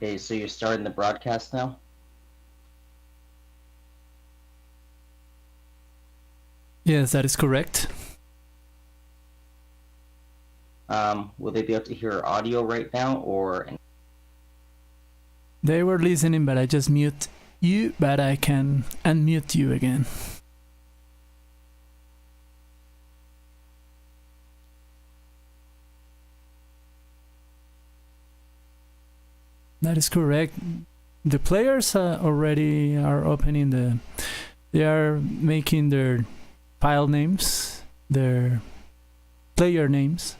Okay, so you're starting the broadcast now? Yes, that is correct. Will they be able to hear audio right now, or? They were listening, but I just mute you, but I can unmute you again. That is correct. The players already are opening they are making their file names, their player names.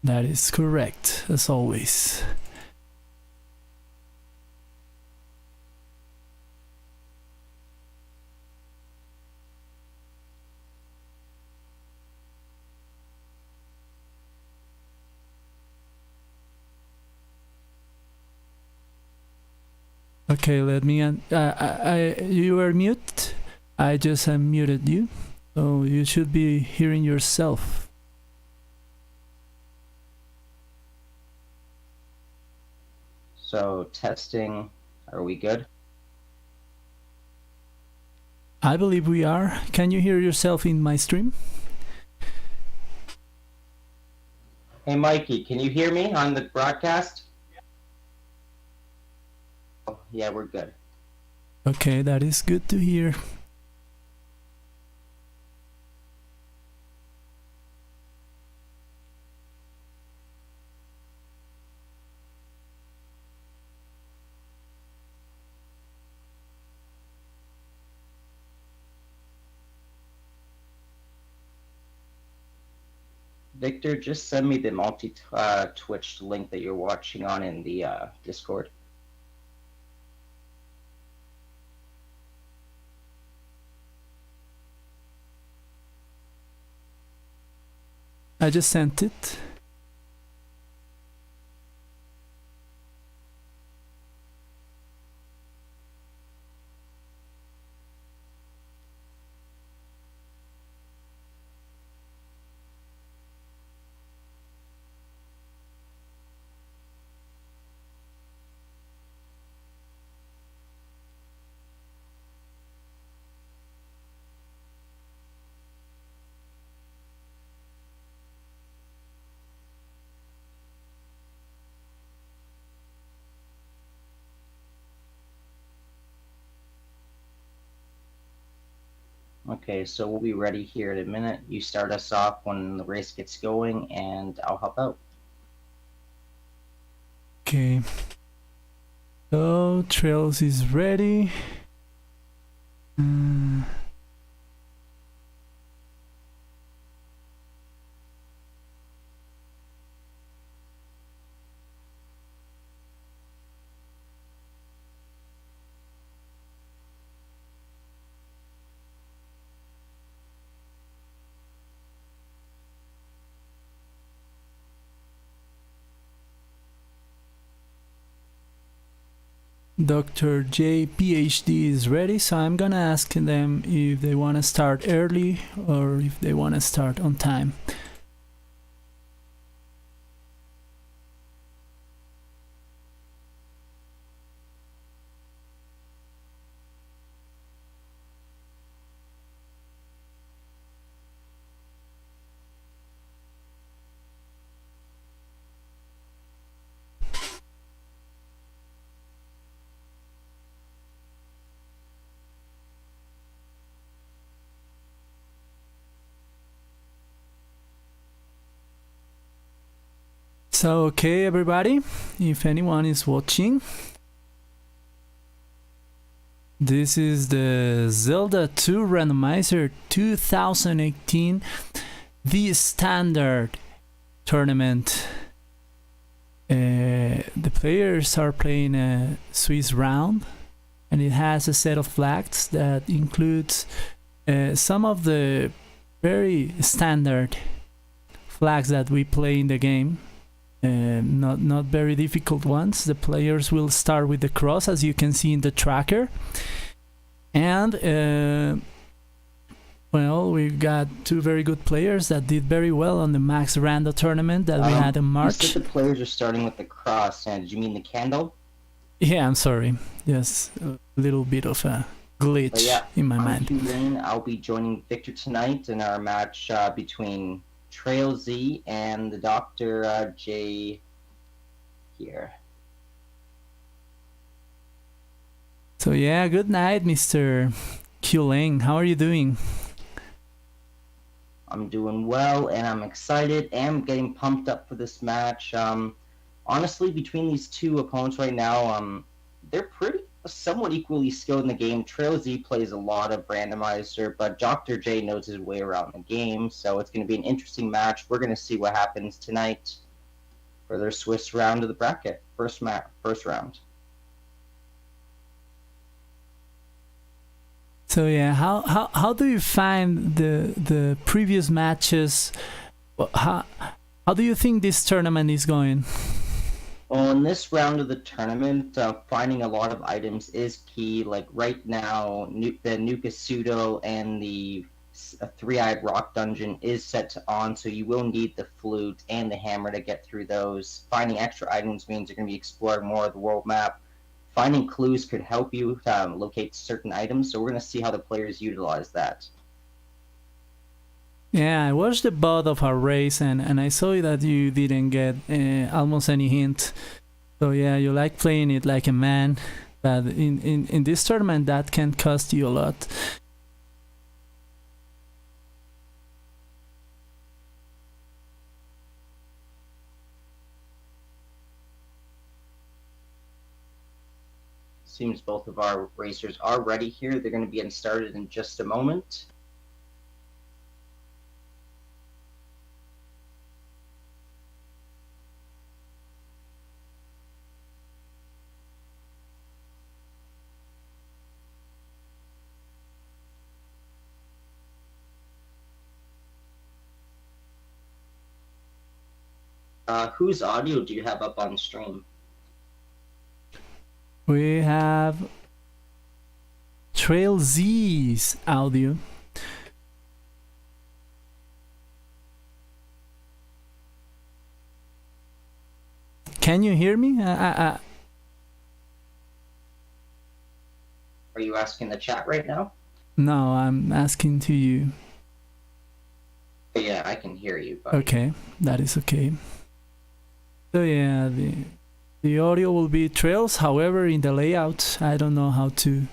That is correct, as always. Okay, let me. You were mute. I just unmuted you, so you should be hearing yourself. So testing, are we good? I believe we are. Can you hear yourself in my stream? Hey, Mikey, can you hear me on the broadcast? Oh, yeah, we're good. Okay, that is good to hear. Victor, just send me the Twitch link that you're watching on in the Discord. I just sent it. Okay, so we'll be ready here in a minute. You start us off when the race gets going, and I'll help out. Okay. So, Trails is ready. DrJayPhD is ready, so I'm gonna ask them if they want to start early or if they want to start on time. So, okay, everybody, if anyone is watching, this is the Zelda 2 Randomizer 2018, the standard tournament. The players are playing a Swiss round, and it has a set of flags that includes some of the very standard flags that we play in the game. Not very difficult ones. The players will start with the cross, as you can see in the tracker, and Well, we've got two very good players that did very well on the Max Rando tournament that we had in You March. said the players are starting with the cross, and did you mean the candle? Yeah, I'm sorry. Yes, a little bit of a glitch in my mind. I'll be joining Victor tonight in our match between Tra1LZ and the DrJayPhD here. So yeah, good night, Mr. Qling. How are you doing? I'm doing well, and I'm excited and getting pumped up for this match. Honestly, between these two opponents right now, they're pretty somewhat equally skilled in the game. Tra1LZ plays a lot of Randomizer, but Dr. J knows his way around the game, so it's going to be an interesting match. We're going to see what happens tonight for their Swiss round of the bracket, first round. So yeah, how do you find the previous matches? How do you think this tournament is going? Well, in this round of the tournament, finding a lot of items is key. Like right now, the Nuka Pseudo and the Three-Eyed Rock Dungeon is set to on, so you will need the flute and the hammer to get through those. Finding extra items means you're going to be exploring more of the world map. Finding clues could help you locate certain items, so we're going to see how the players utilize that. Yeah, I watched the both of our race and I saw that you didn't get almost any hint. So yeah, you like playing it like a man, but in this tournament that can cost you a lot. Seems both of our racers are ready here. They're going to be getting started in just a moment. Whose audio do you have up on stream? We have Tra1LZ's audio. Can you hear me? Are you asking the chat right now? No, I'm asking to you. Yeah, I can hear you. Buddy. Okay, that is okay. So yeah, the audio will be Trails. However, in the layout, I don't know how to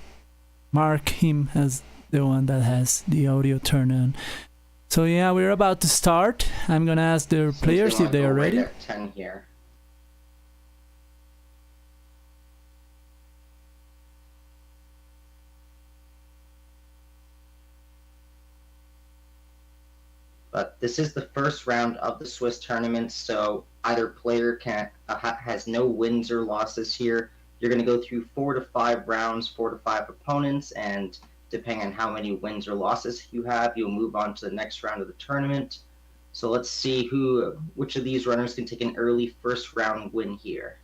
mark him as the one that has the audio turned on. So yeah, we're about to start. I'm gonna ask the players if they are ready. Right at 10 here. But this is the first round of the Swiss tournament, so either player has no wins or losses here. You're going to go through 4 to 5 rounds, 4 to 5 opponents, and depending on how many wins or losses you have, you'll move on to the next round of the tournament. So let's see which of these runners can take an early first round win here.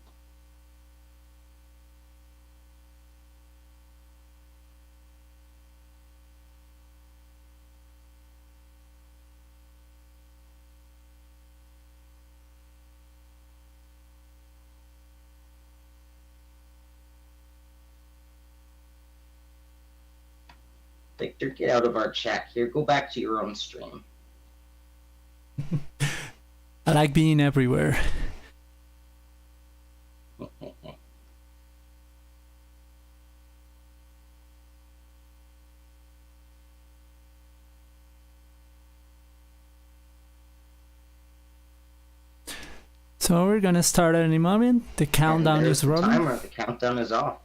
Victor, get out of our chat here. Go back to your own stream. I like being everywhere. So we're gonna start at any moment. The countdown is rolling. Timer. The countdown is off.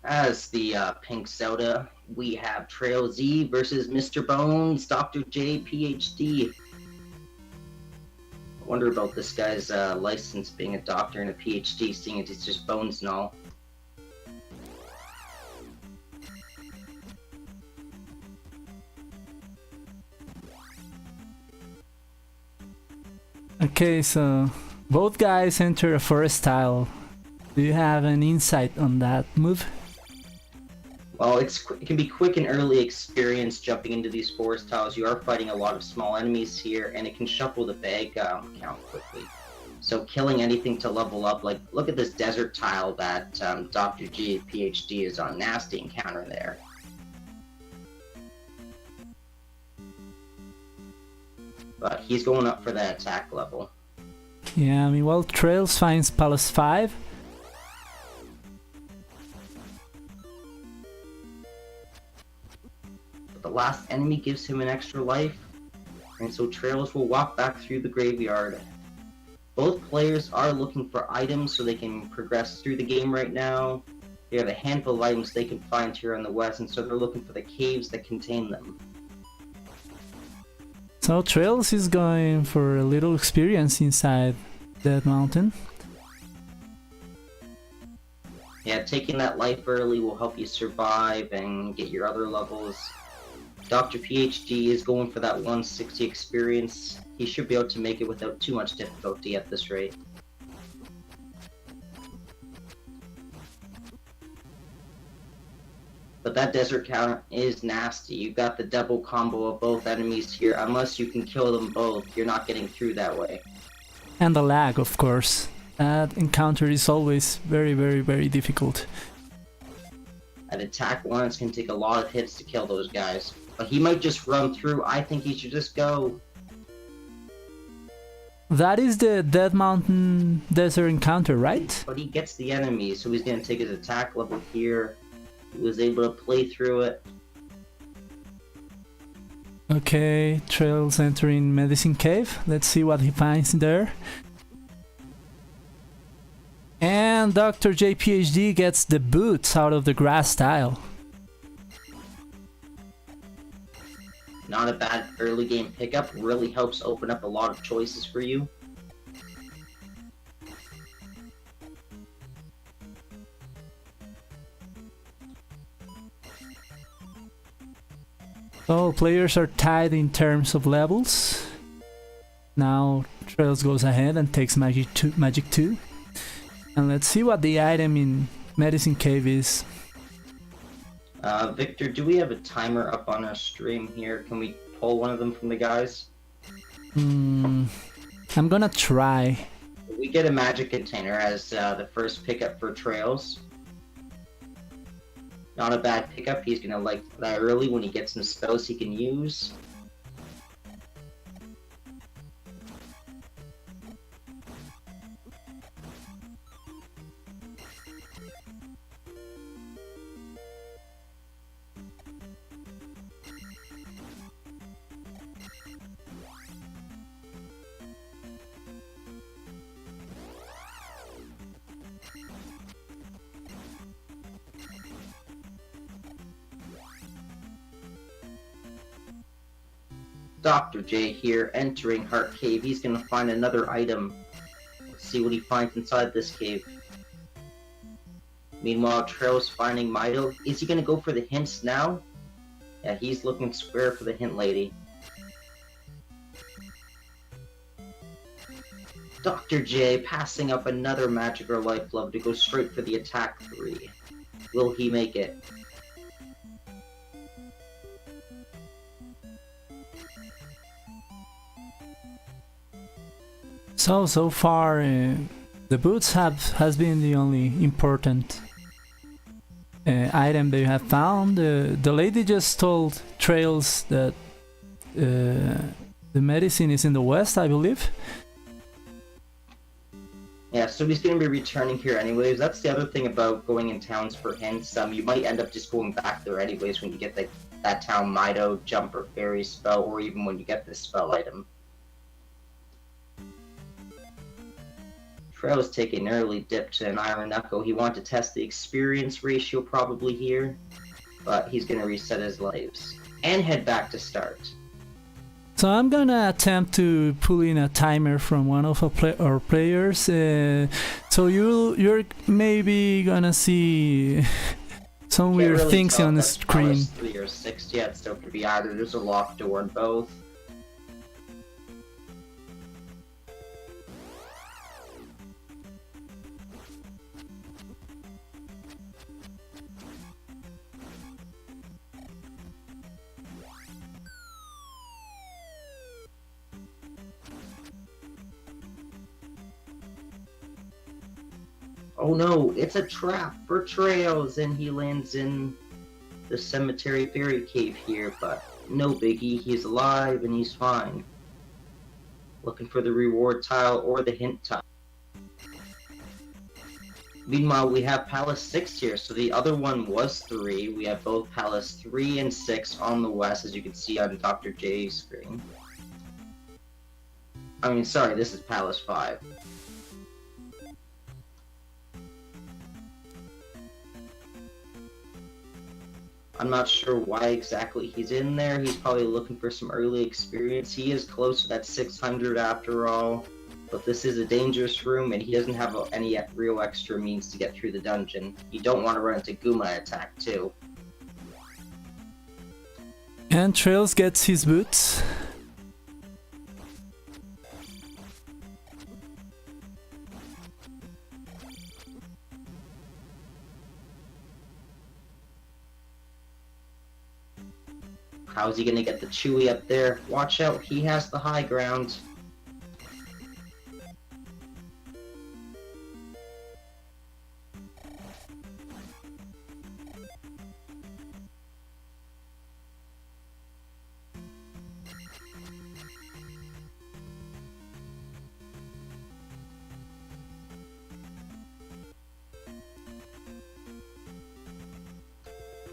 As the pink Zelda, we have Tra1LZ versus Mr. Bones, DrJayPhD. I wonder about this guy's license being a doctor and a PhD, seeing as it's just bones and all. Okay, so both guys enter a forest tile. Do you have an insight on that move? Well, it can be quick and early experience jumping into these forest tiles. You are fighting a lot of small enemies here, and it can shuffle the bag count quickly. So killing anything to level up, like look at this desert tile that DrJayPhD is on. Nasty encounter there. But he's going up for that attack level. Yeah, meanwhile Tra1LZ finds Palace 5. But the last enemy gives him an extra life, and so Tra1LZ will walk back through the graveyard. Both players are looking for items so they can progress through the game right now. They have a handful of items they can find here in the west, and so they're looking for the caves that contain them. So Tra1LZ is going for a little experience inside that mountain. Yeah, taking that life early will help you survive and get your other levels. DrPhD is going for that 160 experience. He should be able to make it without too much difficulty at this rate. But that desert counter is nasty. You got the double combo of both enemies here. Unless you can kill them both, you're not getting through that way. And the lag, of course. That encounter is always very, very, very difficult. At attack once can take a lot of hits to kill those guys. But he might just run through. I think he should just go. That is the Dead Mountain Desert encounter, right? But he gets the enemy, so he's going to take his attack level here. He was able to play through it. Okay, Tra1LZ entering Medicine Cave. Let's see what he finds there. And DrJayPhD gets the boots out of the grass tile. Not a bad early game pickup. Really helps open up a lot of choices for you. So players are tied in terms of levels. Now Tra1LZ goes ahead and takes Magic 2. And let's see what the item in Medicine Cave is. Victor, do we have a timer up on our stream here? Can we pull one of them from the guys? I'm gonna try. We get a magic container as the first pickup for Tra1LZ. Not a bad pickup. He's gonna like that early when he gets some spells he can use. DrJ here, entering Heart Cave. He's gonna find another item. Let's see what he finds inside this cave. Meanwhile, Tra1LZ's finding Mido. Is he gonna go for the hints now? Yeah, he's looking square for the hint lady. DrJ passing up another magic or life love to go straight for the attack 3. Will he make it? So far, the boots has been the only important item they have found. The lady just told Tra1LZ that the medicine is in the west, I believe. Yeah, so he's going to be returning here anyways. That's the other thing about going in towns for hints. You might end up just going back there anyways when you get that town Mido, jump, or fairy spell, or even when you get this spell item. Tra1LZ taking an early dip to an Iron Echo. He wanted to test the experience ratio probably here, but he's going to reset his lives and head back to start. So I'm gonna attempt to pull in a timer from one of our players. So you're maybe gonna see some weird really things on the screen. 3 or 6 yet, so it could be either. There's a locked door in both. Oh no, it's a trap for Trails, and he lands in the cemetery fairy cave here, but no biggie, he's alive and he's fine. Looking for the reward tile or the hint tile. Meanwhile, we have Palace 6 here, so the other one was 3. We have both Palace 3 and 6 on the west, as you can see on Dr. J's screen. I mean, sorry, this is Palace 5. I'm not sure why exactly he's in there. He's probably looking for some early experience. He is close to that 600 after all. But this is a dangerous room, and he doesn't have any real extra means to get through the dungeon. You don't want to run into Guma attack, too. And Trails gets his boots. How's he gonna get the Chewy up there? Watch out, he has the high ground.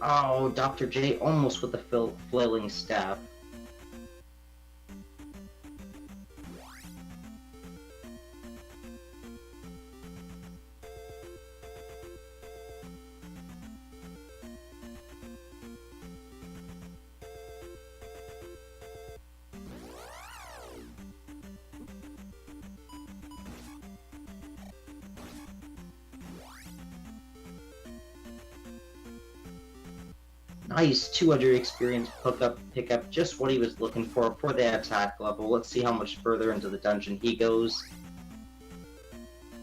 Oh, Dr. J almost with the flailing staff. Nice, 200 experience pick up just what he was looking for the attack level. Let's see how much further into the dungeon he goes.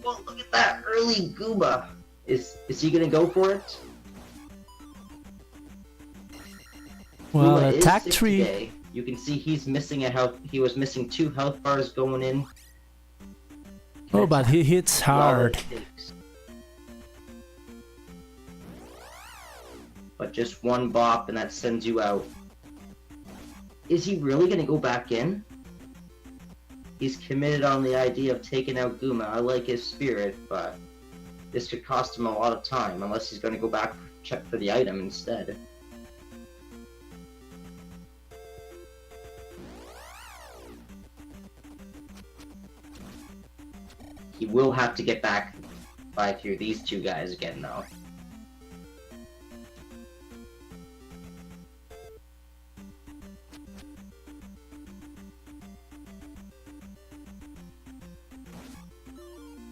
Well, look at that early Gooba. Is he gonna go for it? Well, Gooba attack is 3. today. You can see he's missing a health. He was missing 2 health bars going in. Oh, but he hits hard. But just one bop and that sends you out. Is he really gonna go back in? He's committed on the idea of taking out Guma. I like his spirit, but this could cost him a lot of time unless he's gonna go back check for the item instead. He will have to get back by through these 2 guys again though.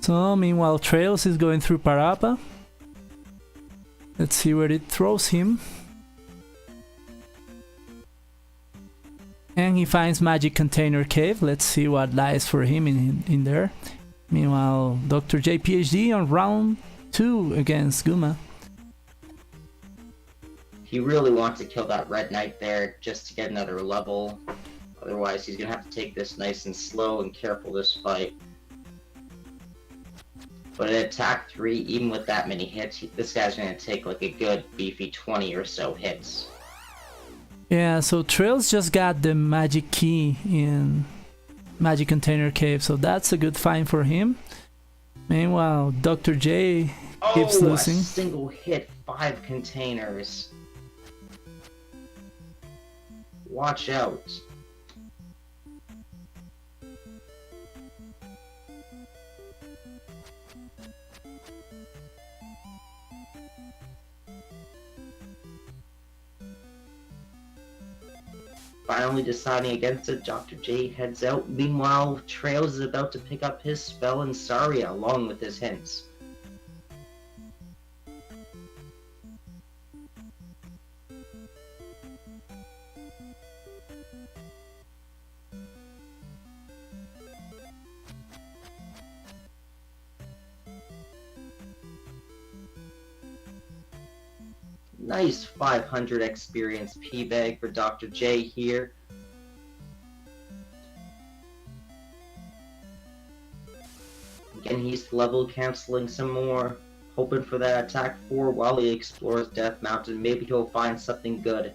So, meanwhile, Trails is going through Parappa. Let's see where it throws him. And he finds Magic Container Cave. Let's see what lies for him in there. Meanwhile, DrJayPhD on round 2 against Guma. He really wants to kill that Red Knight there just to get another level. Otherwise, he's going to have to take this nice and slow and careful this fight. But at attack 3, even with that many hits, this guy's going to take like a good beefy 20 or so hits. Yeah, so Trails just got the magic key in Magic Container Cave, so that's a good find for him. Meanwhile, Dr. J keeps losing. A single hit, 5 containers. Watch out. Finally deciding against it, Dr. J heads out. Meanwhile, Trails is about to pick up his spell in Saria along with his hints. Nice 500 experience P-Bag for Dr. J here. Again, he's level canceling some more, hoping for that attack 4 while he explores Death Mountain. Maybe he'll find something good.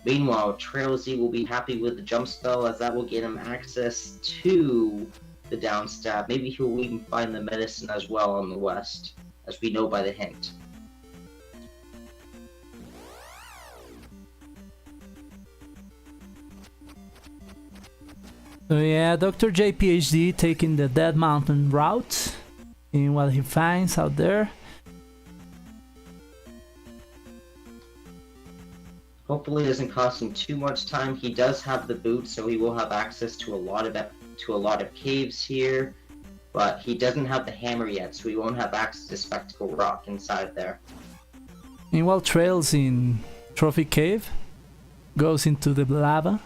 Meanwhile, Tra1LZ will be happy with the jump spell, as that will get him access to the down stab. Maybe he'll even find the medicine as well on the west, as we know by the hint. So yeah, DrJayPhD taking the Dead Mountain route in what he finds out there. Hopefully it doesn't cost him too much time. He does have the boots, so he will have access to a lot of caves here. But he doesn't have the hammer yet, so he won't have access to Spectacle Rock inside there. Meanwhile, Trails in Trophy Cave goes into the lava.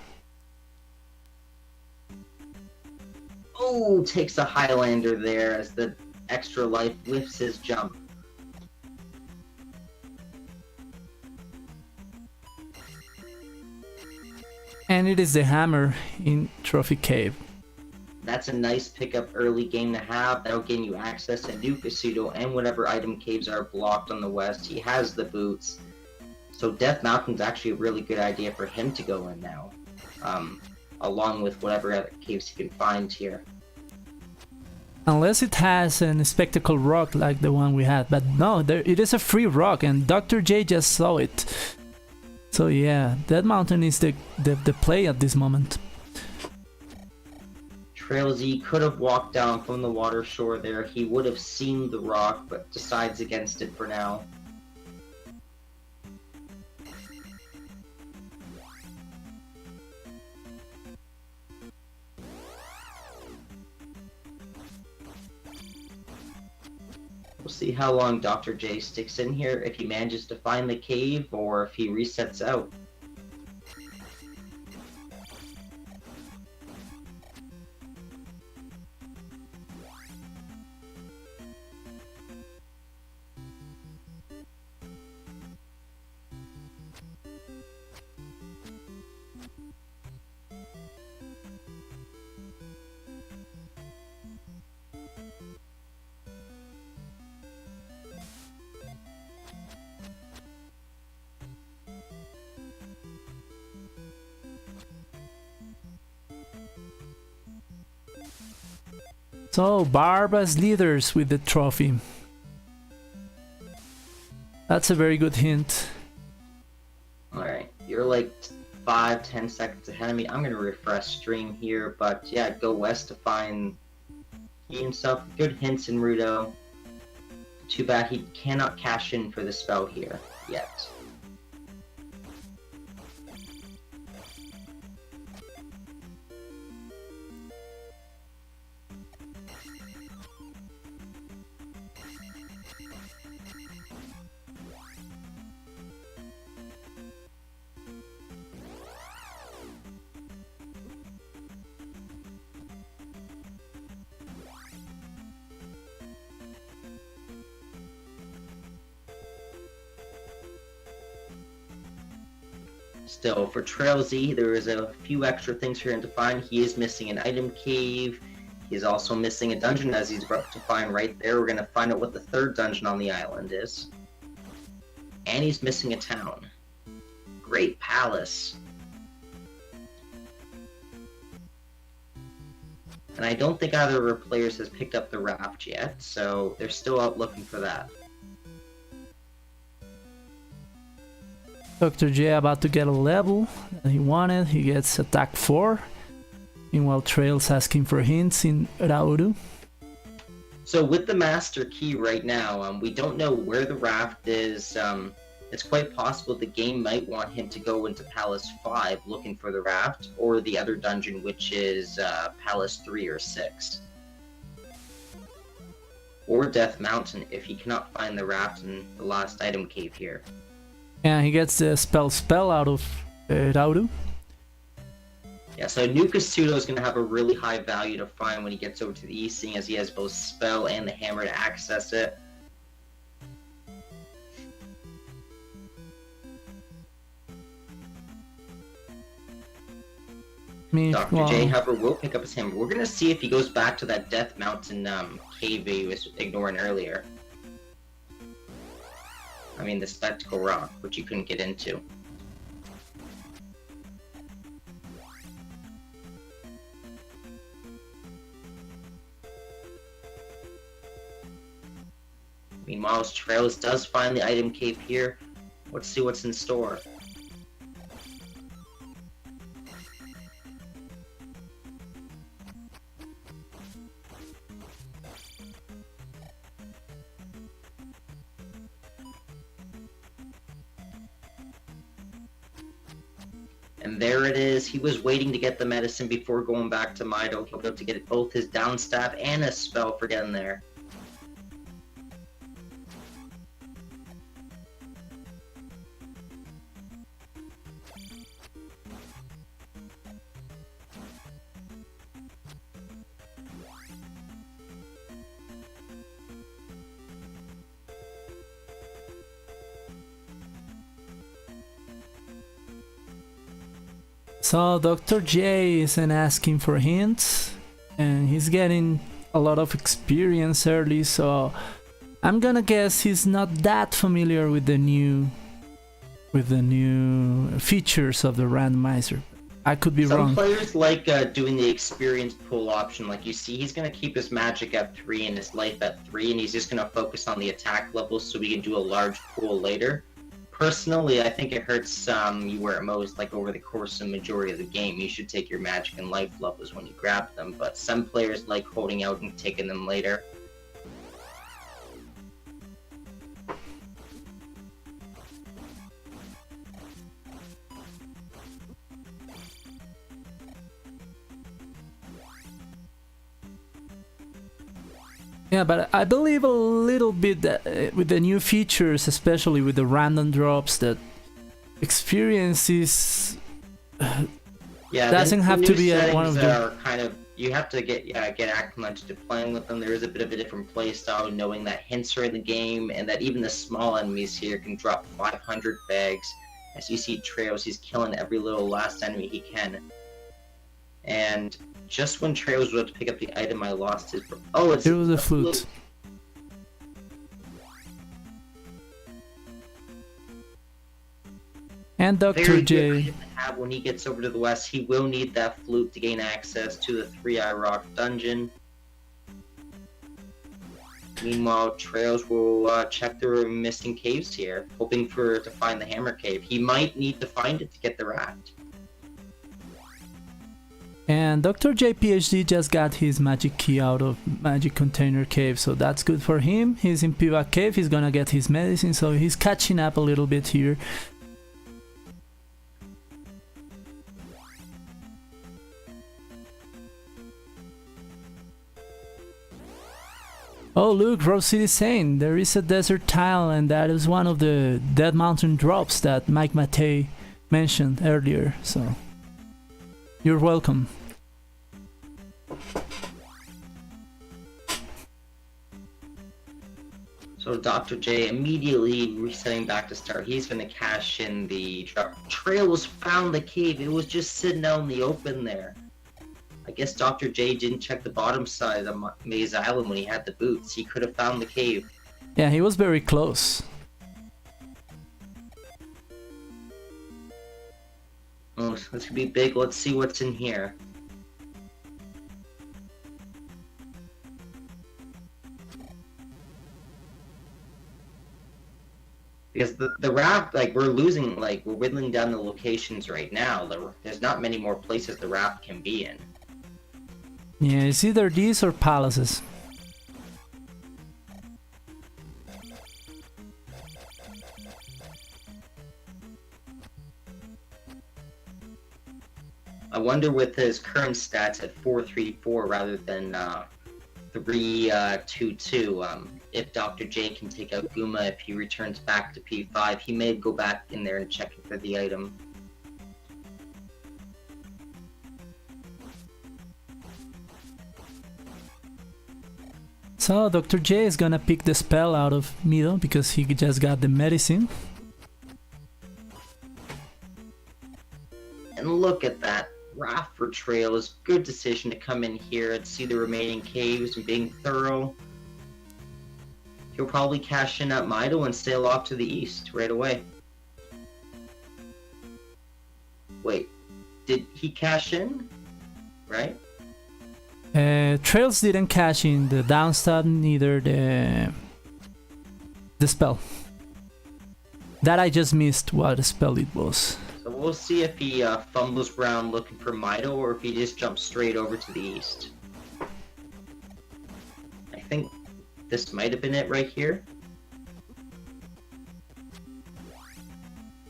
Oh, takes a Highlander there as the extra life lifts his jump. And it is the hammer in Trophy Cave. That's a nice pickup early game to have. That'll gain you access to Nuka Pseudo and whatever item caves are blocked on the west. He has the boots. So Death Mountain's actually a really good idea for him to go in now. Along with whatever other caves he can find here. Unless it has a spectacle rock like the one we had. But no, it is a free rock and Dr. J just saw it. So yeah, Dead Mountain is the play at this moment. Tra1LZ could have walked down from the water shore there. He would have seen the rock, but decides against it for now. We'll see how long Dr. J sticks in here, if he manages to find the cave, or if he resets out. So, Barb as leaders with the trophy. That's a very good hint. Alright, you're like 5-10 seconds ahead of me. I'm gonna refresh stream here, but yeah, go west to find he himself. Good hints in Rudo. Too bad he cannot cash in for the spell here yet. Still, for Tra1LZ, there is a few extra things for him to find. He is missing an item cave. He's also missing a dungeon, as he's about to find right there. We're going to find out what the third dungeon on the island is. And he's missing a town. Great Palace. And I don't think either of our players has picked up the raft yet, so they're still out looking for that. Dr. J about to get a level that he wanted. He gets attack 4. Meanwhile, Trails asking for hints in Rauru. So with the master key right now, we don't know where the raft is. It's quite possible the game might want him to go into Palace 5 looking for the raft, or the other dungeon, which is Palace 3 or 6. Or Death Mountain if he cannot find the raft in the last item cave here. Yeah, he gets the spell out of Rauru. Yeah, so Nuka Pseudo is going to have a really high value to find when he gets over to the east, seeing as he has both spell and the hammer to access it. Dr. J, however, will pick up his hammer. We're gonna see if he goes back to that Death Mountain cave he was ignoring earlier. I mean, the Spectacle Rock, which you couldn't get into. Meanwhile, Tra1LZ does find the item cave here. Let's see what's in store. And there it is. He was waiting to get the medicine before going back to Mido. He'll be able to get both his down stab and a spell for getting there. So Dr. J isn't asking for hints, and he's getting a lot of experience early, so I'm gonna guess he's not that familiar with the new features of the randomizer. I could be wrong. Some players like doing the experience pool option. Like you see, he's going to keep his magic at 3 and his life at 3, and he's just going to focus on the attack levels so we can do a large pool later. Personally, I think it hurts you where it most, like over the course of the majority of the game. You should take your magic and life levels when you grab them, but some players like holding out and taking them later. Yeah, but I believe a little bit that with the new features, especially with the random drops, that experience is doesn't have to be one of the kind of, you have to get acclimated to playing with them. There is a bit of a different play style, knowing that hints are in the game and that even the small enemies here can drop 500 bags. As you see Tra1LZ, he's killing every little last enemy he can. And just when Tra1LZ was about to pick up the item, I lost his... Oh, it was a flute. And Dr. J. When he gets over to the west, he will need that flute to gain access to the 3-Eye Rock dungeon. Meanwhile, Tra1LZ will check the missing caves here, hoping to find the Hammer Cave. He might need to find it to get the raft. And DrJayPhD just got his magic key out of Magic Container Cave, so that's good for him. He's in Piva Cave, he's gonna get his medicine, so he's catching up a little bit here. Oh look, Rose City saying there is a desert tile, and that is one of the Dead Mountain drops that Mike Matei mentioned earlier, so you're welcome. So Dr. J immediately resetting back to start. He's going to cash in the Tra1LZ found the cave. It was just sitting out in the open there. I guess Dr. J didn't check the bottom side of Maze Island when he had the boots. He could have found the cave. Yeah, he was very close. Oh, so this could be big. Let's see what's in here. Because the raft, like, we're whittling down the locations right now. There's not many more places the raft can be in. Yeah, it's either these or palaces. I wonder with his current stats at 434 rather than 322, if Dr. J can take out Guma if he returns back to P5, he may go back in there and check for the item. So Dr. J is gonna pick the spell out of Mido because he just got the medicine. And look at that. half for Trails. Good decision to come in here and see the remaining caves and being thorough. He'll probably cash in at Mido and sail off to the east right away. Wait, did he cash in? Right? Trails didn't cash in the downstab, neither the spell. That I just missed what spell it was. So we'll see if he fumbles around looking for Mido or if he just jumps straight over to the east. I think this might have been it right here.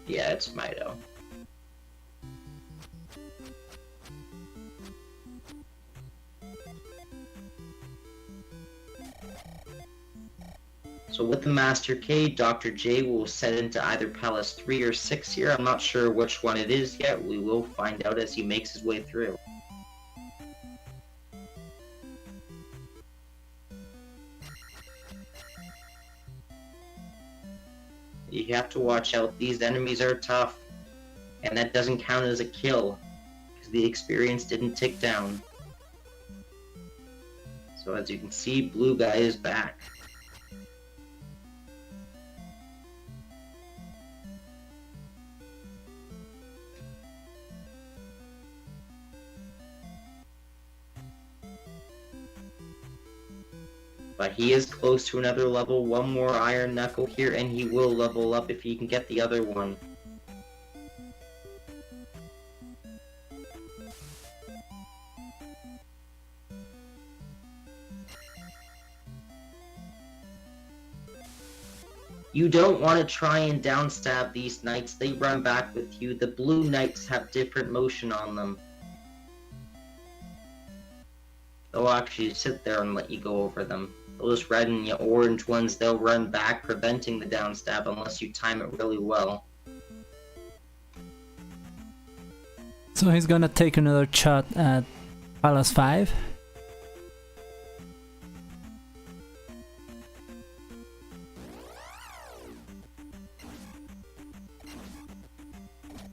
Yeah, it's Mido. So with the Master K, Dr. J will set into either Palace 3 or 6 here. I'm not sure which one it is yet. We will find out as he makes his way through. You have to watch out. These enemies are tough. And that doesn't count as a kill, because the experience didn't tick down. So as you can see, Blue Guy is back. But he is close to another level. One more Iron Knuckle here, and he will level up if he can get the other one. You don't want to try and downstab these knights. They run back with you. The blue knights have different motion on them. They'll actually sit there and let you go over them. Those red and orange ones, they'll run back, preventing the downstab unless you time it really well. So he's gonna take another shot at Palace 5.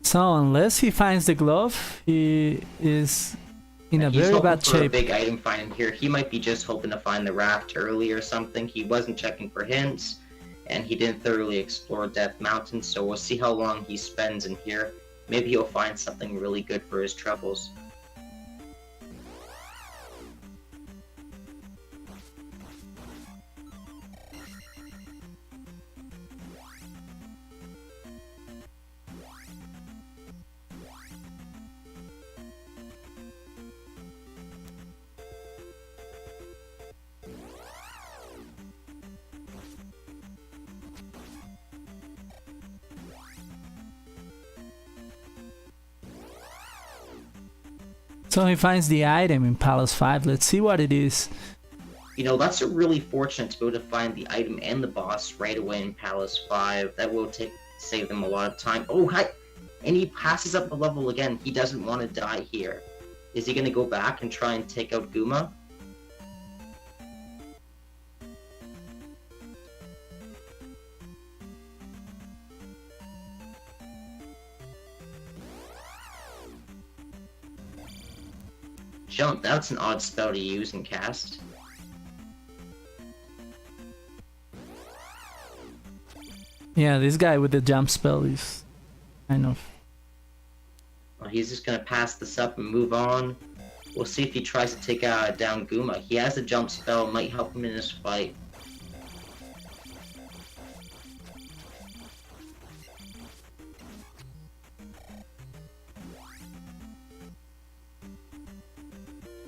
So unless he finds the glove, he is in a very bad shape. He's hoping for a big item find here. He might be just hoping to find the raft early or something. He wasn't checking for hints, and he didn't thoroughly explore Death Mountain, so we'll see how long he spends in here. Maybe he'll find something really good for his troubles. So he finds the item in Palace 5. Let's see what it is. You know, that's a really fortunate to be able to find the item and the boss right away in Palace 5. That will save them a lot of time. Oh, hi! And he passes up the level again. He doesn't want to die here. Is he going to go back and try and take out Guma? Jump, that's an odd spell to use and cast. Yeah, this guy with the jump spell is kind of... Well, he's just gonna pass this up and move on. We'll see if he tries to take down Guma. He has a jump spell, might help him in his fight.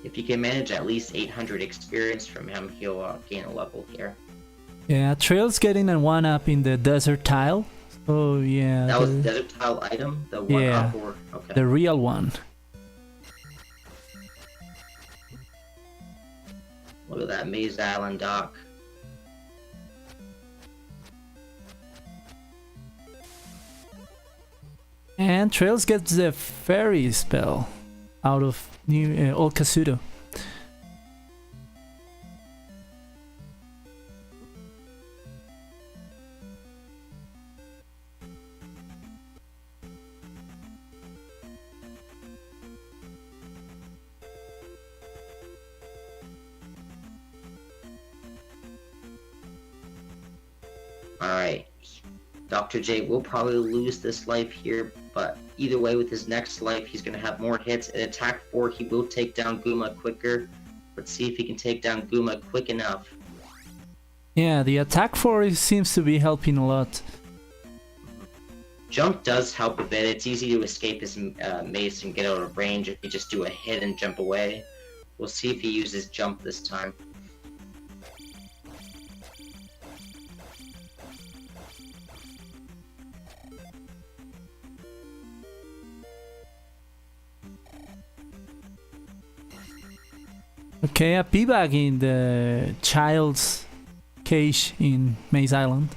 If you can manage at least 800 experience from him, he'll gain a level here. Yeah, Trail's getting a 1-up in the desert tile. Oh yeah. That was the desert tile item? The 1-up or... Okay. The real one. Look at that Maze Island dock. And Trails gets the fairy spell out of new Old Kasuto. Alright. Dr. J will probably lose this life here, but either way, with his next life, he's going to have more hits. At attack 4, he will take down Guma quicker. Let's see if he can take down Guma quick enough. Yeah, the attack 4 seems to be helping a lot. Jump does help a bit. It's easy to escape his mace and get out of range if you just do a hit and jump away. We'll see if he uses jump this time. Okay, a P-Bag in the child's cage in Maze Island.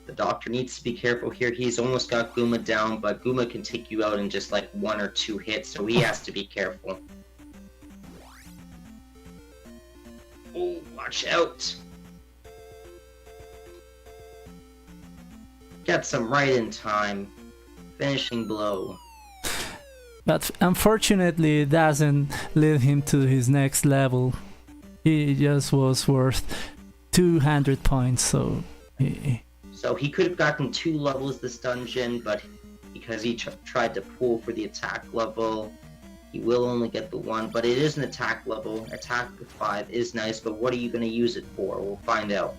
The doctor needs to be careful here. He's almost got Guma down, but Guma can take you out in just like 1 or 2 hits, so he has to be careful. Oh, watch out! Gets him right in time. Finishing blow. But unfortunately, it doesn't lead him to his next level. He just was worth 200 points, so... So he could have gotten 2 levels this dungeon, but because he tried to pull for the attack level, he will only get the 1. But it is an attack level. Attack 5 is nice, but what are you going to use it for? We'll find out.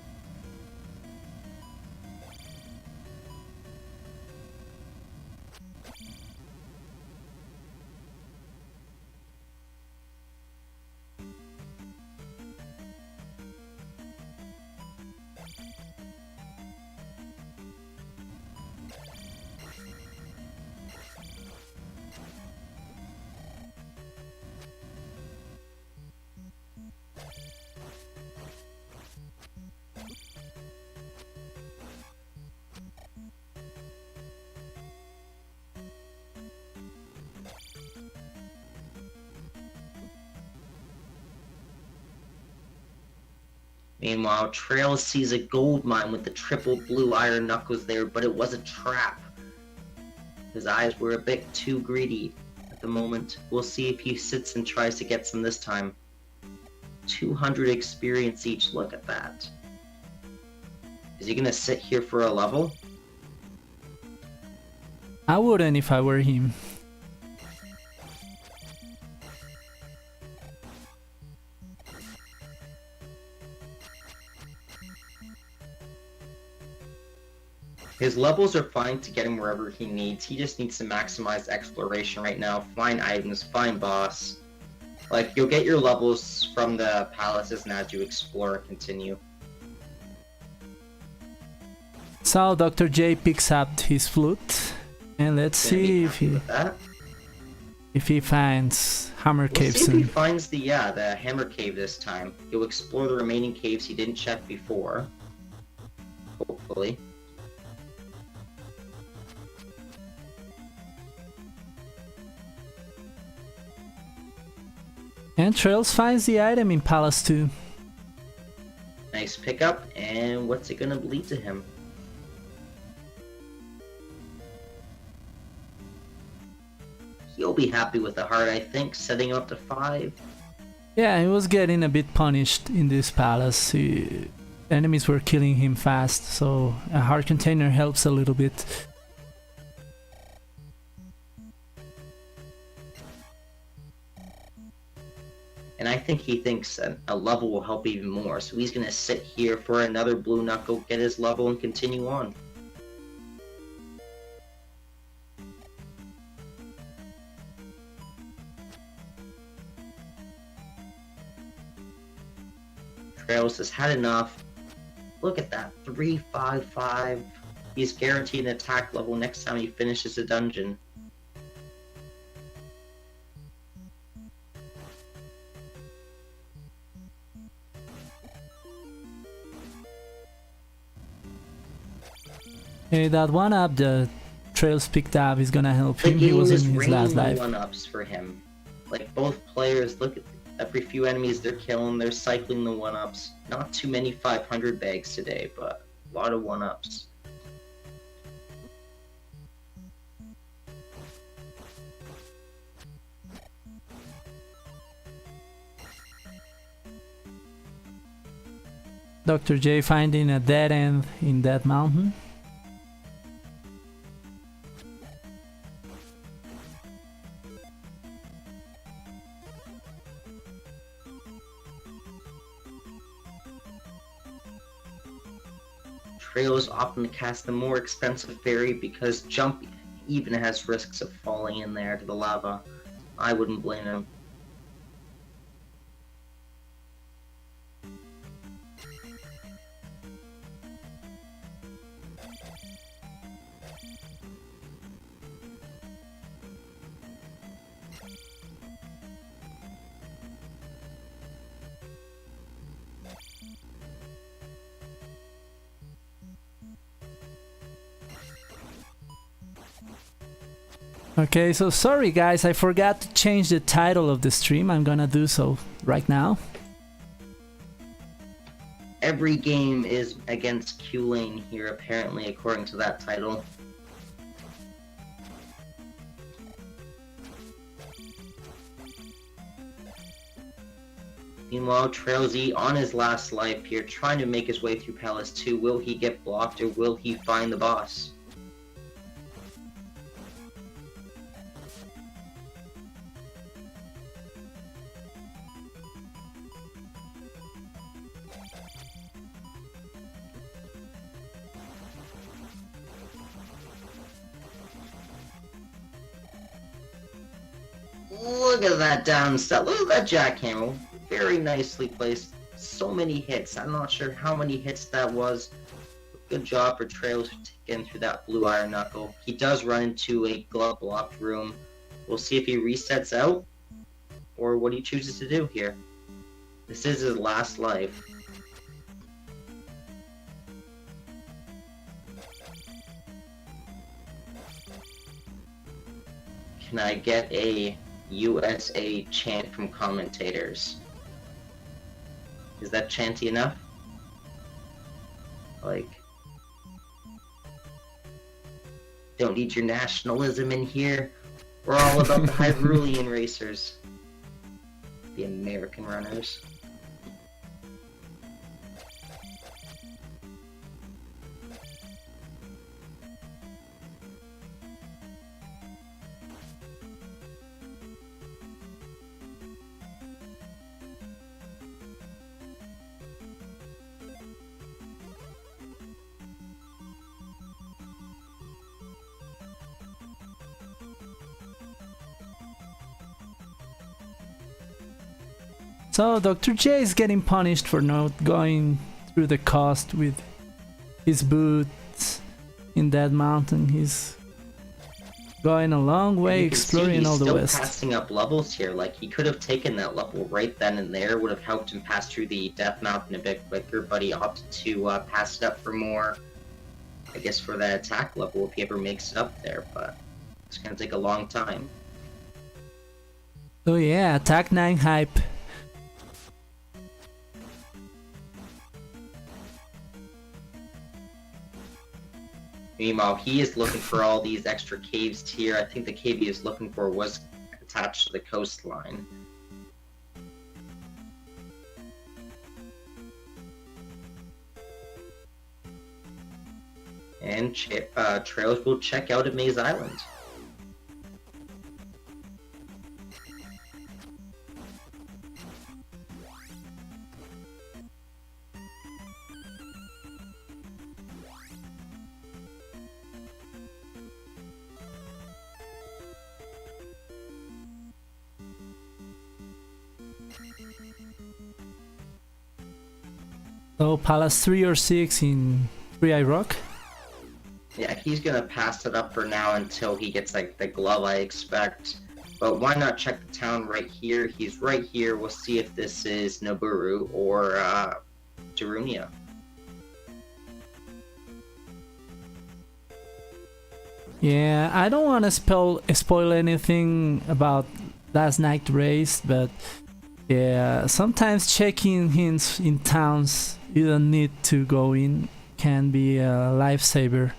Meanwhile, Tra1LZ sees a gold mine with the triple blue iron knuckles there, but it was a trap. His eyes were a bit too greedy at the moment. We'll see if he sits and tries to get some this time. 200 experience each, look at that. Is he gonna sit here for a level? I wouldn't if I were him. His levels are fine to get him wherever he needs. He just needs to maximize exploration right now. Find items, find boss. Like, you'll get your levels from the palaces and as you explore and continue. So Dr. J picks up his flute, and let's see if he finds Hammer Cave See if soon. he finds the Hammer Cave this time. He'll explore the remaining caves he didn't check before. Hopefully. And Tra1LZ finds the item in Palace 2. Nice pickup, and what's it gonna lead to him? He'll be happy with the heart, I think, setting up to 5. Yeah, he was getting a bit punished in this palace. Enemies were killing him fast, so a heart container helps a little bit. And I think he thinks a level will help even more, so he's gonna sit here for another blue knuckle, get his level, and continue on. Tra1LZ has had enough. Look at that, 355. He's guaranteed an attack level next time he finishes a dungeon. Hey, that one up the Tra1LZ picked up is gonna help him. He was in his last life. One-ups for him. Like, both players, look at every few enemies they're killing, they're cycling the one-ups. Not too many 500 bags today, but a lot of one-ups. Dr. J finding a dead end in that mountain. Trails often cast the more expensive ferry because Jump even has risks of falling in there to the lava. I wouldn't blame him. Okay, so sorry guys, I forgot to change the title of the stream. I'm gonna do so right now. Every game is against Q-Lane here, apparently, according to that title. Meanwhile, Tra1LZ on his last life here, trying to make his way through Palace 2. Will he get blocked or will he find the boss? Look at that down step. Look at that jackhammer. Very nicely placed. So many hits. I'm not sure how many hits that was. Good job for Tra1LZ getting through that blue iron knuckle. He does run into a glove blocked room. We'll see if he resets out or what he chooses to do here. This is his last life. Can I get a USA chant from commentators? Is that chanty enough? Like, don't need your nationalism in here. We're all about the Hyrulean racers. The American runners. So Dr. J is getting punished for not going through the coast with his boots in that mountain. He's going a long way exploring all the west. He's still passing up levels here. Like, he could have taken that level right then and there, would have helped him pass through the Death Mountain a bit quicker, but he opted to pass it up for more, I guess, for that attack level if he ever makes it up there, but it's gonna take a long time. Oh yeah, Attack 9 hype. Meanwhile, he is looking for all these extra caves here. I think the cave he is looking for was attached to the coastline. And Tra1LZ will check out at Maze Island. So Palace 3 or 6 in 3i Rock? Yeah, he's gonna pass it up for now until he gets like the glove, I expect. But why not check the town right here? He's right here. We'll see if this is Naburu or Darunia. Yeah, I don't want to spoil anything about last night's race, but yeah, sometimes checking hints in towns you don't need to go in can be a lifesaver.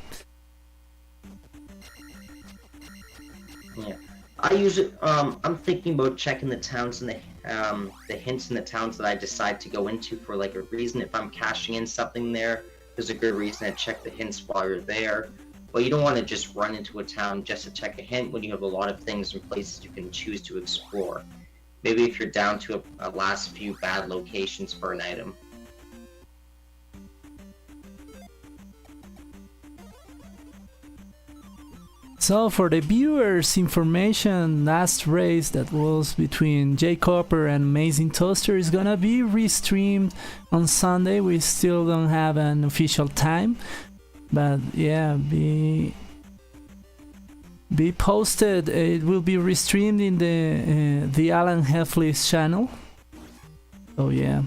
Yeah, I usually I'm thinking about checking the towns in the the hints in the towns that I decide to go into for like a reason. If I'm cashing in something there, there's a good reason to check the hints while you're there. But you don't want to just run into a town just to check a hint when you have a lot of things and places you can choose to explore. Maybe if you're down to a last few bad locations for an item. So for the viewers' information, last race that was between J-Copper and Amazing Toaster is gonna be restreamed on Sunday. We still don't have an official time, but yeah, be posted. It will be restreamed in the Alan Heffley's channel. So yeah,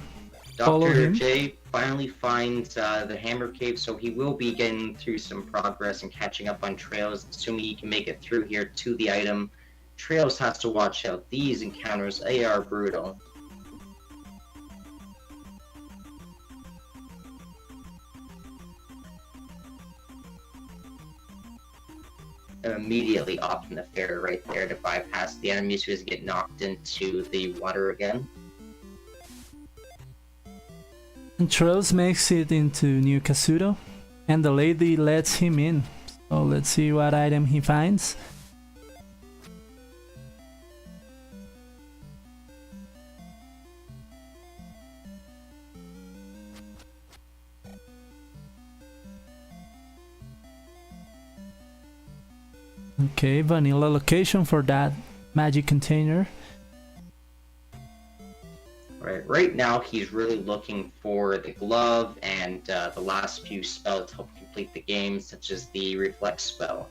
follow Dr. him. J finally finds the Hammer Cave, so he will be getting through some progress and catching up on Trails, assuming he can make it through here to the item. Trails has to watch out. These encounters, they are brutal. And immediately opting the fair right there to bypass the enemies who get knocked into the water again. And Trails makes it into New Kasuto, and the lady lets him in. So let's see what item he finds. Okay, vanilla location for that magic container. Right now he's really looking for the glove and the last few spells to help complete the game, such as the reflex spell.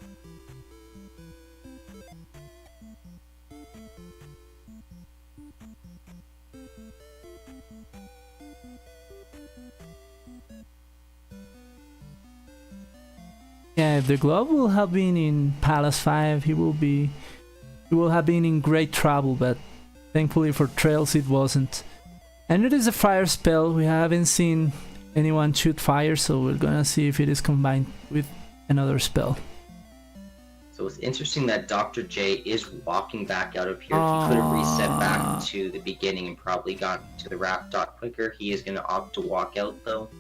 Yeah, if the glove will have been in Palace 5, he will have been in great trouble, but thankfully for Trails it wasn't. And it is a fire spell. We haven't seen anyone shoot fire, so we're gonna see if it is combined with another spell. So it's interesting that Dr. J is walking back out of here. He could have reset back to the beginning and probably gotten to the raft dock quicker. He is going to opt to walk out though.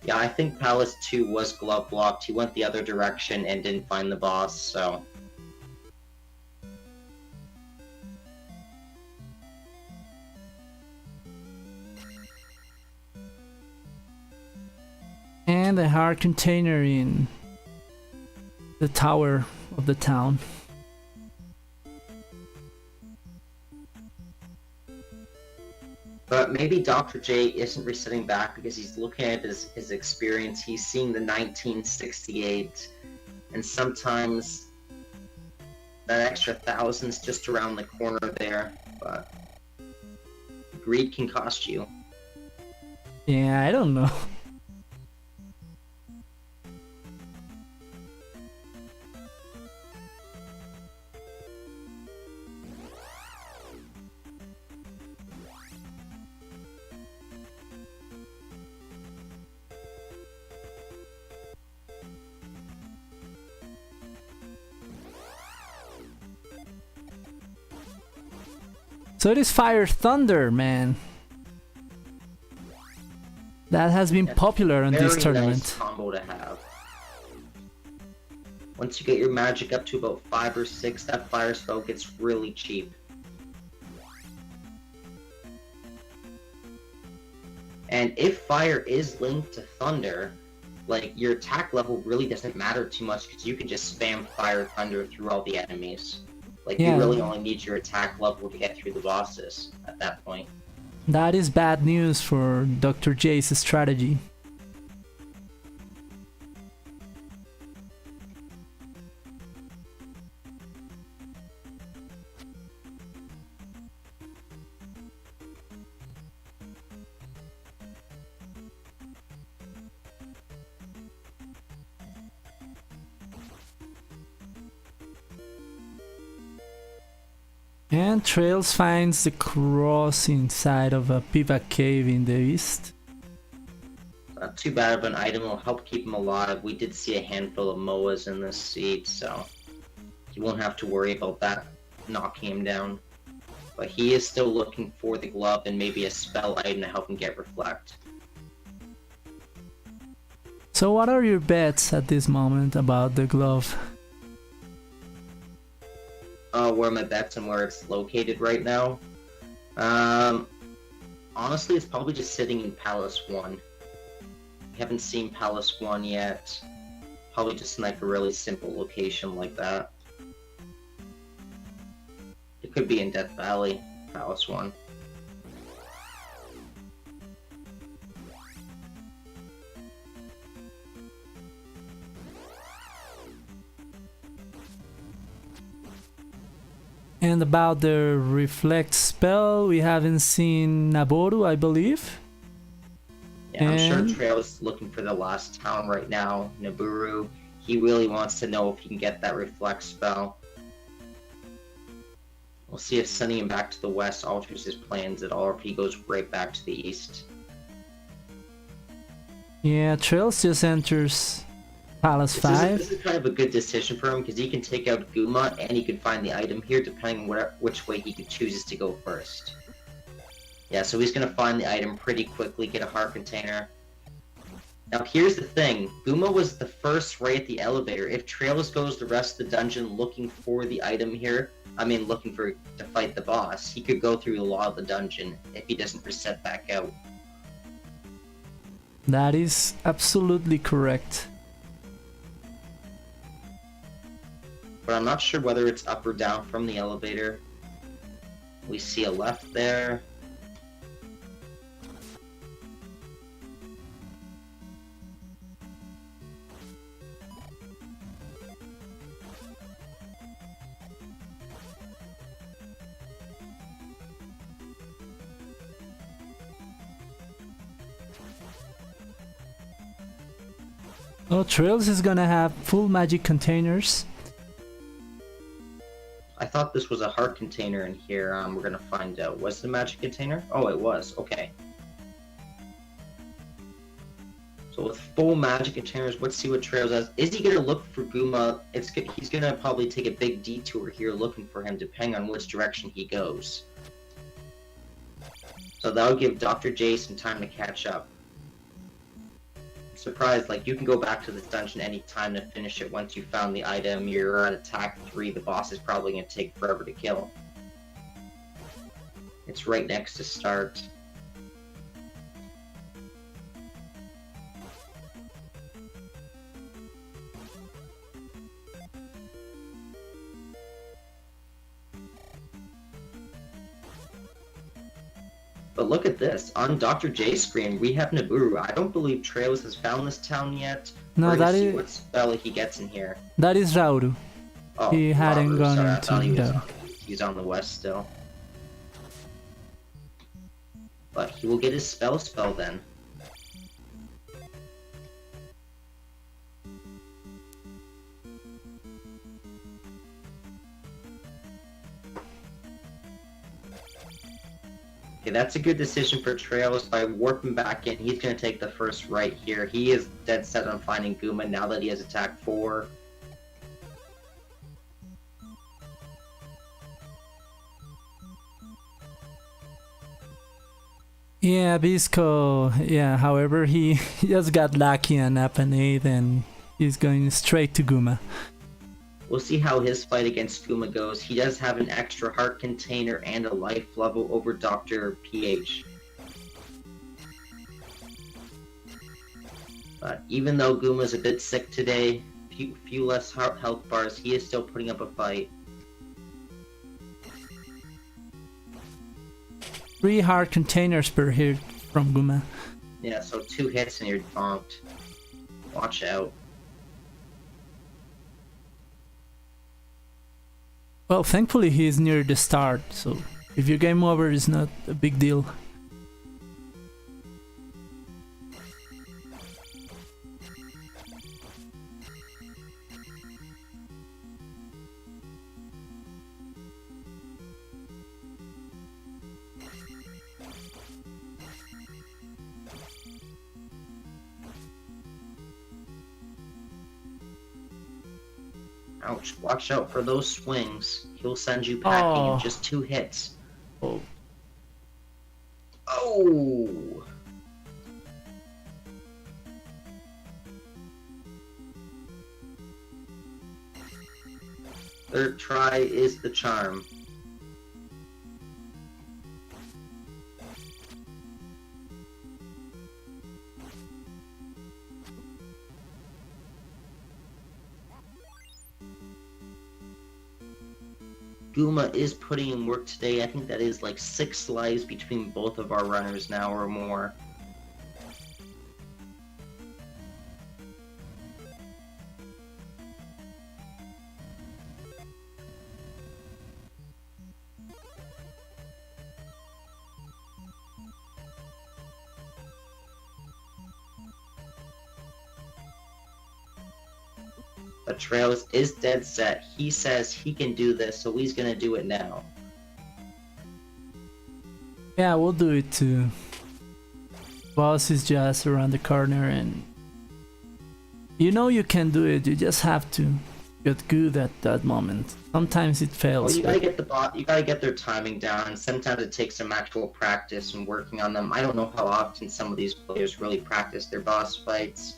Yeah, I think Palace 2 was glove blocked. He went the other direction and didn't find the boss, so... And a hard container in the tower of the town. But maybe Dr. J isn't resetting back because he's looking at his experience. He's seeing the 1968, and sometimes that extra thousand's just around the corner there, but greed can cost you. Yeah, I don't know. So it is Fire Thunder, man. That has been popular in this tournament. Nice combo to have. Once you get your magic up to about 5 or 6, that fire spell gets really cheap. And if fire is linked to thunder, like, your attack level really doesn't matter too much because you can just spam fire thunder through all the enemies. Like, yeah. You really only need your attack level to get through the bosses at that point. That is bad news for Dr. J's strategy. And Trails finds the cross inside of a pivot cave in the east. too bad of an item. It'll help keep him alive. We did see a handful of Moas in this seat, so you won't have to worry about that knocking him down. But he is still looking for the glove and maybe a spell item to help him get Reflect. So what are your bets at this moment about the glove? Where my bets and where it's located right now? Honestly, it's probably just sitting in Palace 1. We haven't seen Palace 1 yet. Probably just in like a really simple location like that. It could be in Death Valley, Palace 1. And about the Reflect spell, we haven't seen Naboru, I believe. Yeah, I'm sure Tra1LZ looking for the last town right now, Naburu. He really wants to know if he can get that Reflect spell. We'll see if sending him back to the west alters his plans at all, or if he goes right back to the east. Yeah, Tra1LZ just enters Palace 5. This is kind of a good decision for him, because he can take out Guma, and he can find the item here, depending on which way he chooses to go first. Yeah, so he's going to find the item pretty quickly, get a heart container. Now here's the thing, Guma was the first right at the elevator. If Tra1LZ goes the rest of the dungeon looking for the item here, looking to fight the boss, he could go through a lot of the dungeon if he doesn't reset back out. That is absolutely correct. But I'm not sure whether it's up or down from the elevator. We see a left there. Oh, Tra1LZ is gonna have full magic containers. I thought this was a heart container in here. We're gonna find out. Was it a magic container? Oh, it was. Okay. So with full magic containers, let's see what Tra1LZ has. Is he gonna look for Guma? He's gonna probably take a big detour here looking for him, depending on which direction he goes. So that'll give DrJay some time to catch up. Surprised, like, you can go back to this dungeon anytime to finish it once you found the item. You're at attack 3, the boss is probably going to take forever to kill. It's right next to start. But look at this, on DrJay's screen, we have Naburu. I don't believe Tra1LZ has found this town yet. No, We're that see is what spell he gets in here. that is Rauru. Oh, He hadn't Robert, gone sorry, I into thought the... he's on the west still. But he will get his spell then. Okay, that's a good decision for Tra1LZ. By warping back in, he's going to take the first right here. He is dead set on finding Guma now that he has attack 4. Yeah, Bisco, yeah, however, he just got lucky and up an 8 and he's going straight to Guma. We'll see how his fight against Guma goes. He does have an extra heart container and a life level over Dr. PH. But even though Guma's a bit sick today, few less health bars, he is still putting up a fight. 3 heart containers per hit from Guma. Yeah, so 2 hits and you're bonked. Watch out. Well, thankfully he is near the start, so if your game over, it's not a big deal. Ouch, watch out for those swings. He'll send you packing in Oh. just 2 hits. Oh. Oh! Third try is the charm. Guma is putting in work today. I think that is like 6 lives between both of our runners now or more. But Tra1LZ is dead set. He says he can do this, so he's gonna do it now. Yeah, we'll do it too. Boss is just around the corner, and you know you can do it. You just have to get good at that moment. Sometimes it fails. Well, you gotta get the bot. You gotta get their timing down. Sometimes it takes some actual practice and working on them. I don't know how often some of these players really practice their boss fights.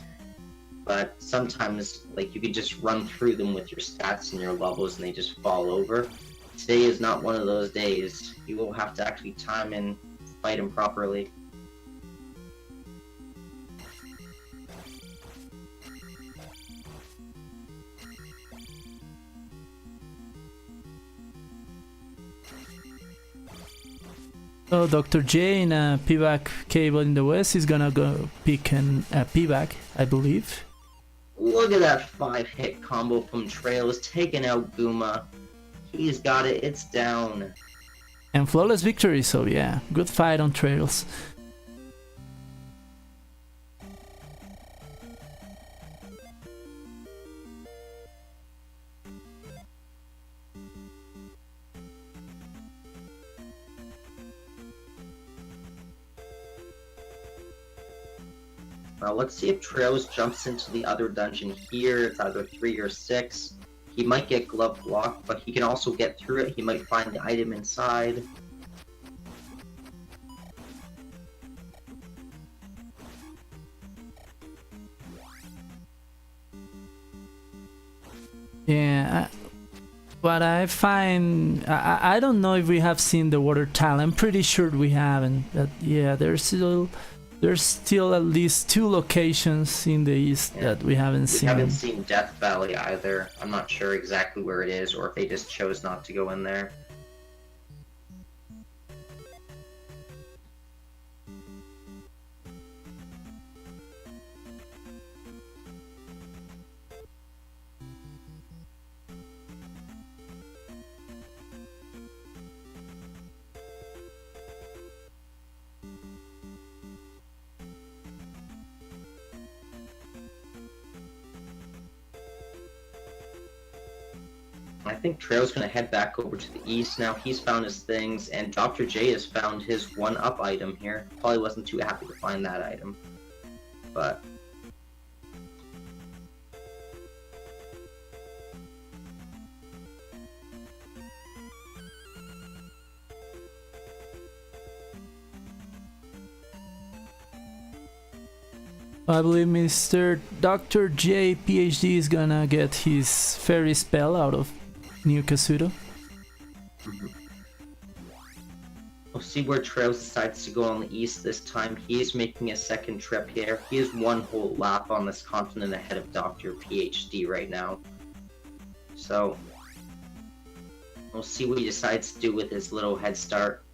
But sometimes, like, you could just run through them with your stats and your levels and they just fall over. Today is not one of those days. You will have to actually time and fight them properly. So Dr. J in a pivak cable in the west is gonna go pick an pivak, I believe. Look at that 5-hit combo from Tra1LZ taking out Guma. He's got it, it's down. And flawless victory, so yeah, good fight on Tra1LZ. Well, let's see if Tra1LZ jumps into the other dungeon here. It's either 3 or 6. He might get glove block, but he can also get through it. He might find the item inside. Yeah, but I find I don't know if we have seen the water tile. I'm pretty sure we haven't. But yeah, there's still at least 2 locations in the east that we haven't seen. We haven't seen Death Valley either. I'm not sure exactly where it is, or if they just chose not to go in there. I think Tra1LZ's gonna head back over to the east now. He's found his things, and Dr. J has found his 1-up item here. Probably wasn't too happy to find that item, but I believe Mr. Dr. JPhD is gonna get his fairy spell out of New Kasuto. we'll see where Tra1LZ decides to go on the east this time. He is making a second trip here. He is 1 whole lap on this continent ahead of Dr. PhD right now. So, we'll see what he decides to do with his little head start.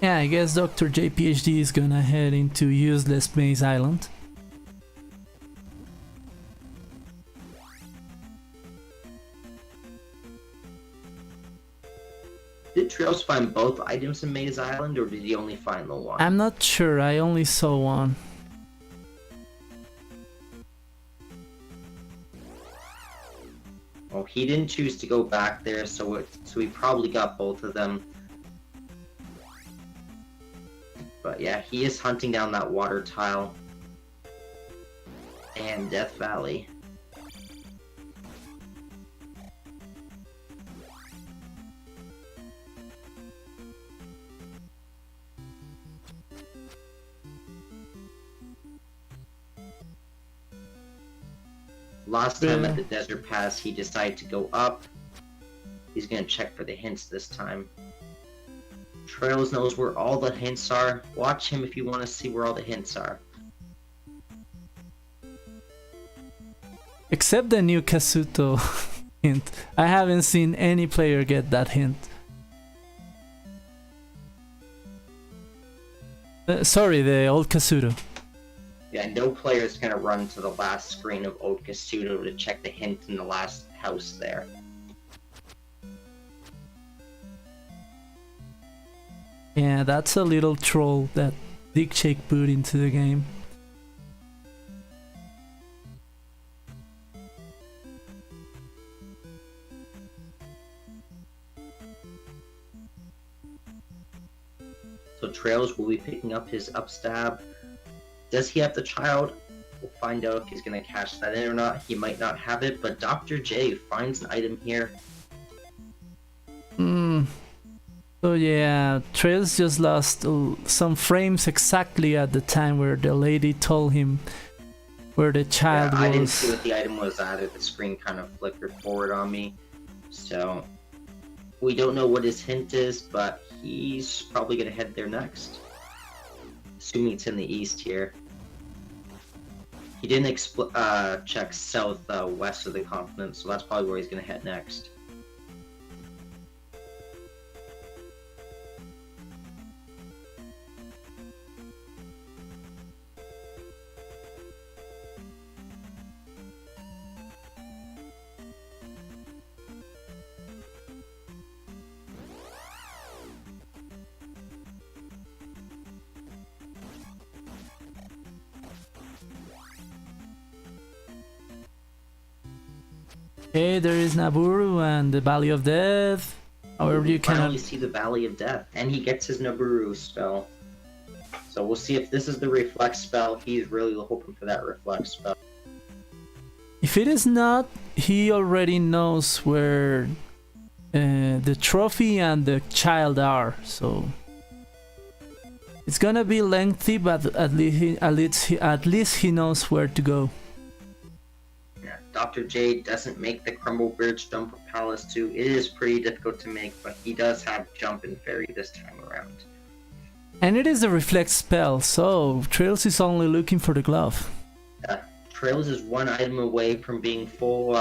Yeah, I guess Dr. JPhD is gonna head into useless Maze Island. Did Tra1LZ find both items in Maze Island, or did he only find the one? I'm not sure, I only saw one. Well, he didn't choose to go back there, so he probably got both of them. But yeah, he is hunting down that water tile. And Death Valley. Last time at the Desert Pass, he decided to go up. He's gonna check for the hints this time. Trails knows where all the hints are. Watch him if you want to see where all the hints are. Except the new Kazuto hint. I haven't seen any player get that hint. Sorry, the old Kazuto. Yeah, no player is gonna run to the last screen of Old Kazuto to check the hint in the last house there. Yeah, that's a little troll that DrJay put into the game. So Trails will be picking up his upstab. Does he have the child? We'll find out if he's gonna cash that in or not. He might not have it, but DrJay finds an item here. So yeah, Trails just lost some frames exactly at the time where the lady told him where the child was. I didn't see what the item was either. The screen kind of flickered forward on me. So we don't know what his hint is, but he's probably gonna head there next. Assuming it's in the east here. He didn't check west of the continent, so that's probably where he's gonna head next. Okay, there is Naburu and the Valley of Death. However, you cannot finally see the Valley of Death, and he gets his Naburu spell. So we'll see if this is the Reflex spell. He's really hoping for that Reflex spell. If it is not, he already knows where the trophy and the child are. So it's gonna be lengthy, but at least he knows where to go. DrJay doesn't make the Crumble Bridge jump for Palace 2. It is pretty difficult to make, but he does have Jump and Fairy this time around. And it is a Reflect spell, so Trails is only looking for the glove. Trails is one item away from being full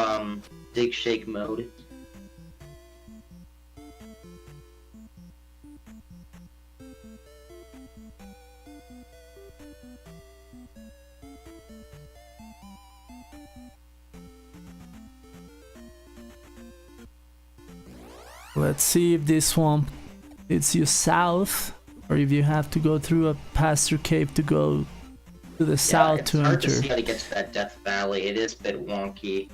Dig Shake mode. Let's see if this swamp leads you south, or if you have to go through a pasture cave to go to the south to enter. It's hard to see how to get to that Death Valley. It is a bit wonky.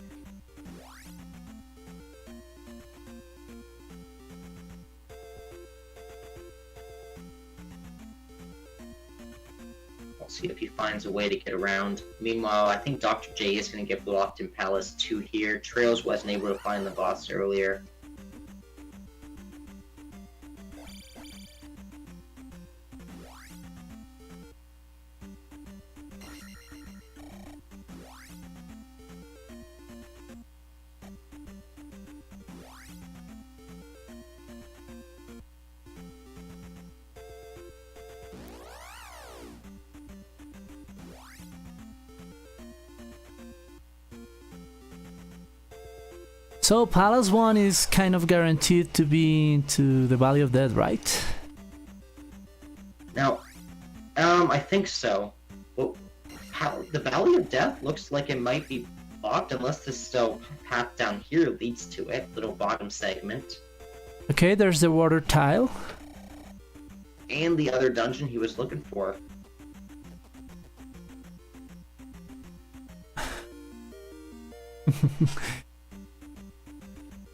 We'll see if he finds a way to get around. Meanwhile, I think DrJay is going to get blocked in Palace 2 here. Trails wasn't able to find the boss earlier. So Palace 1 is kind of guaranteed to be into the Valley of Death, right? Now, I think so. Well, the Valley of Death looks like it might be blocked unless this path down here leads to it, little bottom segment. Okay, there's the water tile. And the other dungeon he was looking for.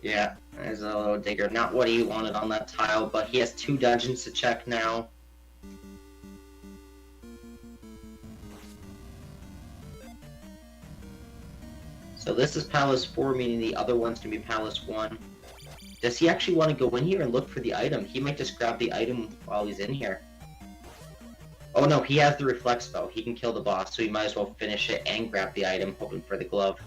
Yeah, there's a little digger. Not what he wanted on that tile, but he has 2 dungeons to check now. So this is Palace 4, meaning the other one's gonna be Palace 1. Does he actually want to go in here and look for the item? He might just grab the item while he's in here. Oh no, he has the Reflex spell. He can kill the boss, so he might as well finish it and grab the item, hoping for the glove.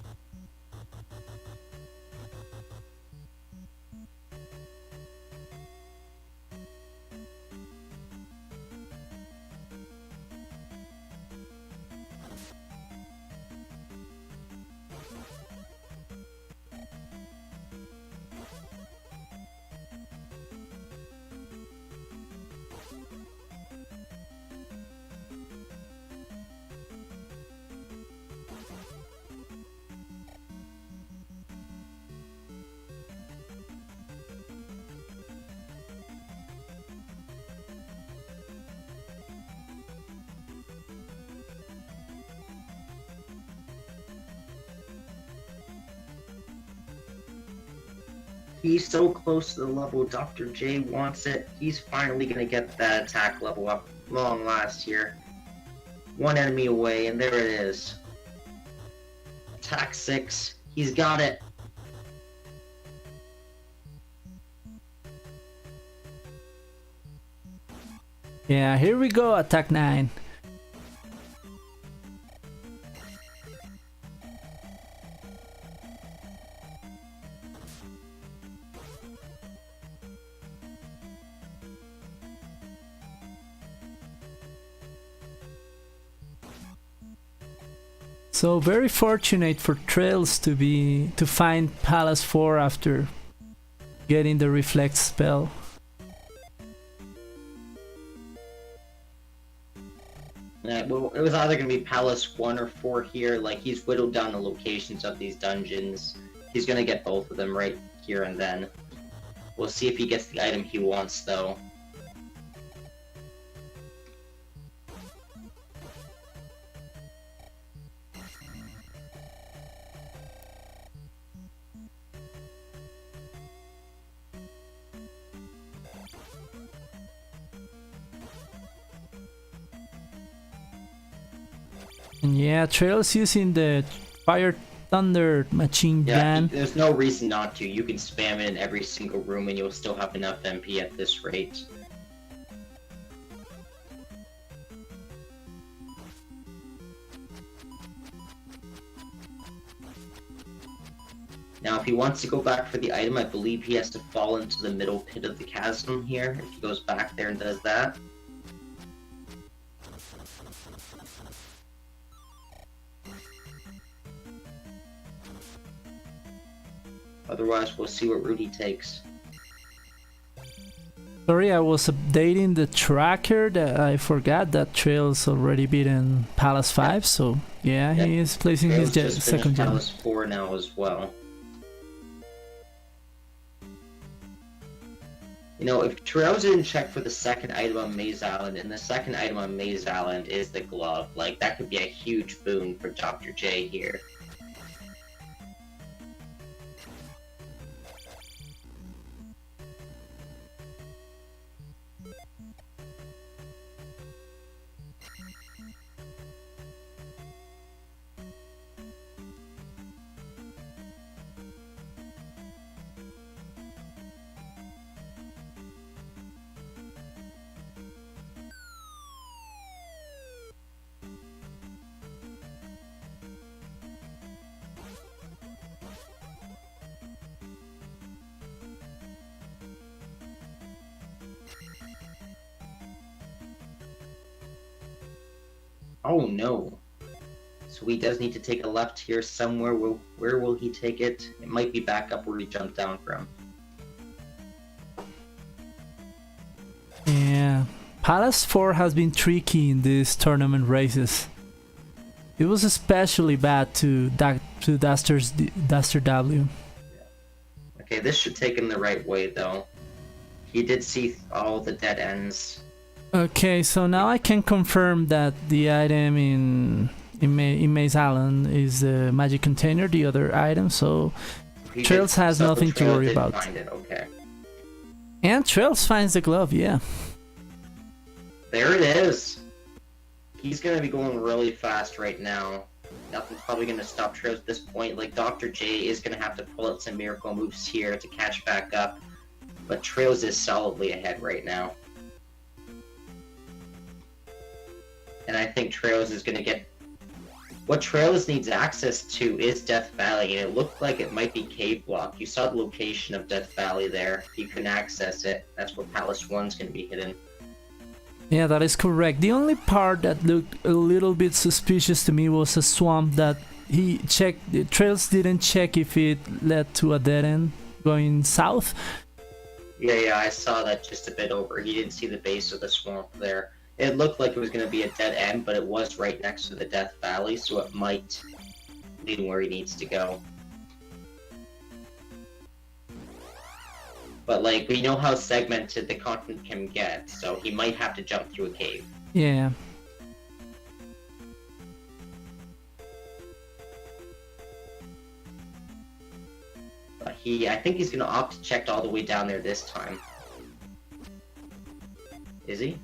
He's so close to the level Dr. J wants it. He's finally gonna get that attack level up long last here. One enemy away, and there it is. Attack 6. He's got it. Yeah, here we go, attack 9. So very fortunate for Tra1LZ to find Palace 4 after getting the reflect spell. Well, it was either going to be Palace 1 or 4 here. Like, he's whittled down the locations of these dungeons. He's going to get both of them right here and then. We'll see if he gets the item he wants, though. And yeah, Tra1LZ using the Fire Thunder machine gun. There's no reason not to. You can spam it in every single room and you'll still have enough MP at this rate. Now, if he wants to go back for the item, I believe he has to fall into the middle pit of the chasm here, if he goes back there and does that. Otherwise, we'll see what route he takes. Sorry, I was updating the tracker that I forgot that Tra1LZ already beaten Palace 5, so yeah, he is placing his second gen. Palace 4 now as well. You know, if Tra1LZ didn't check for the second item on Maze Island, and the second item on Maze Island is the glove, like, that could be a huge boon for Dr. J here. Oh no. So he does need to take a left here somewhere. Where will he take it? It might be back up where he jumped down from. Yeah, Palace 4 has been tricky in these tournament races. It was especially bad to Duster W. Okay, this should take him the right way though. He did see all the dead ends. Okay, so now I can confirm that the item in Maze Island is the magic container, the other item, so Tra1LZ has nothing to worry about. Find it, okay. And Tra1LZ finds the glove, yeah. There it is. He's gonna be going really fast right now. Nothing's probably gonna stop Tra1LZ at this point. Like, Dr. J is gonna have to pull out some miracle moves here to catch back up. But Tra1LZ is solidly ahead right now. And I think Tra1LZ is going to get... What Tra1LZ needs access to is Death Valley, and it looked like it might be Cave Block. You saw the location of Death Valley there. You can access it. That's where Palace 1's going to be hidden. Yeah, that is correct. The only part that looked a little bit suspicious to me was a swamp that he checked. Tra1LZ didn't check if it led to a dead end going south. Yeah, I saw that just a bit over. He didn't see the base of the swamp there. It looked like it was going to be a dead end, but it was right next to the Death Valley, so it might lead him where he needs to go. But, like, we know how segmented the continent can get, so he might have to jump through a cave. Yeah. But I think he's gonna opt to check all the way down there this time. Is he?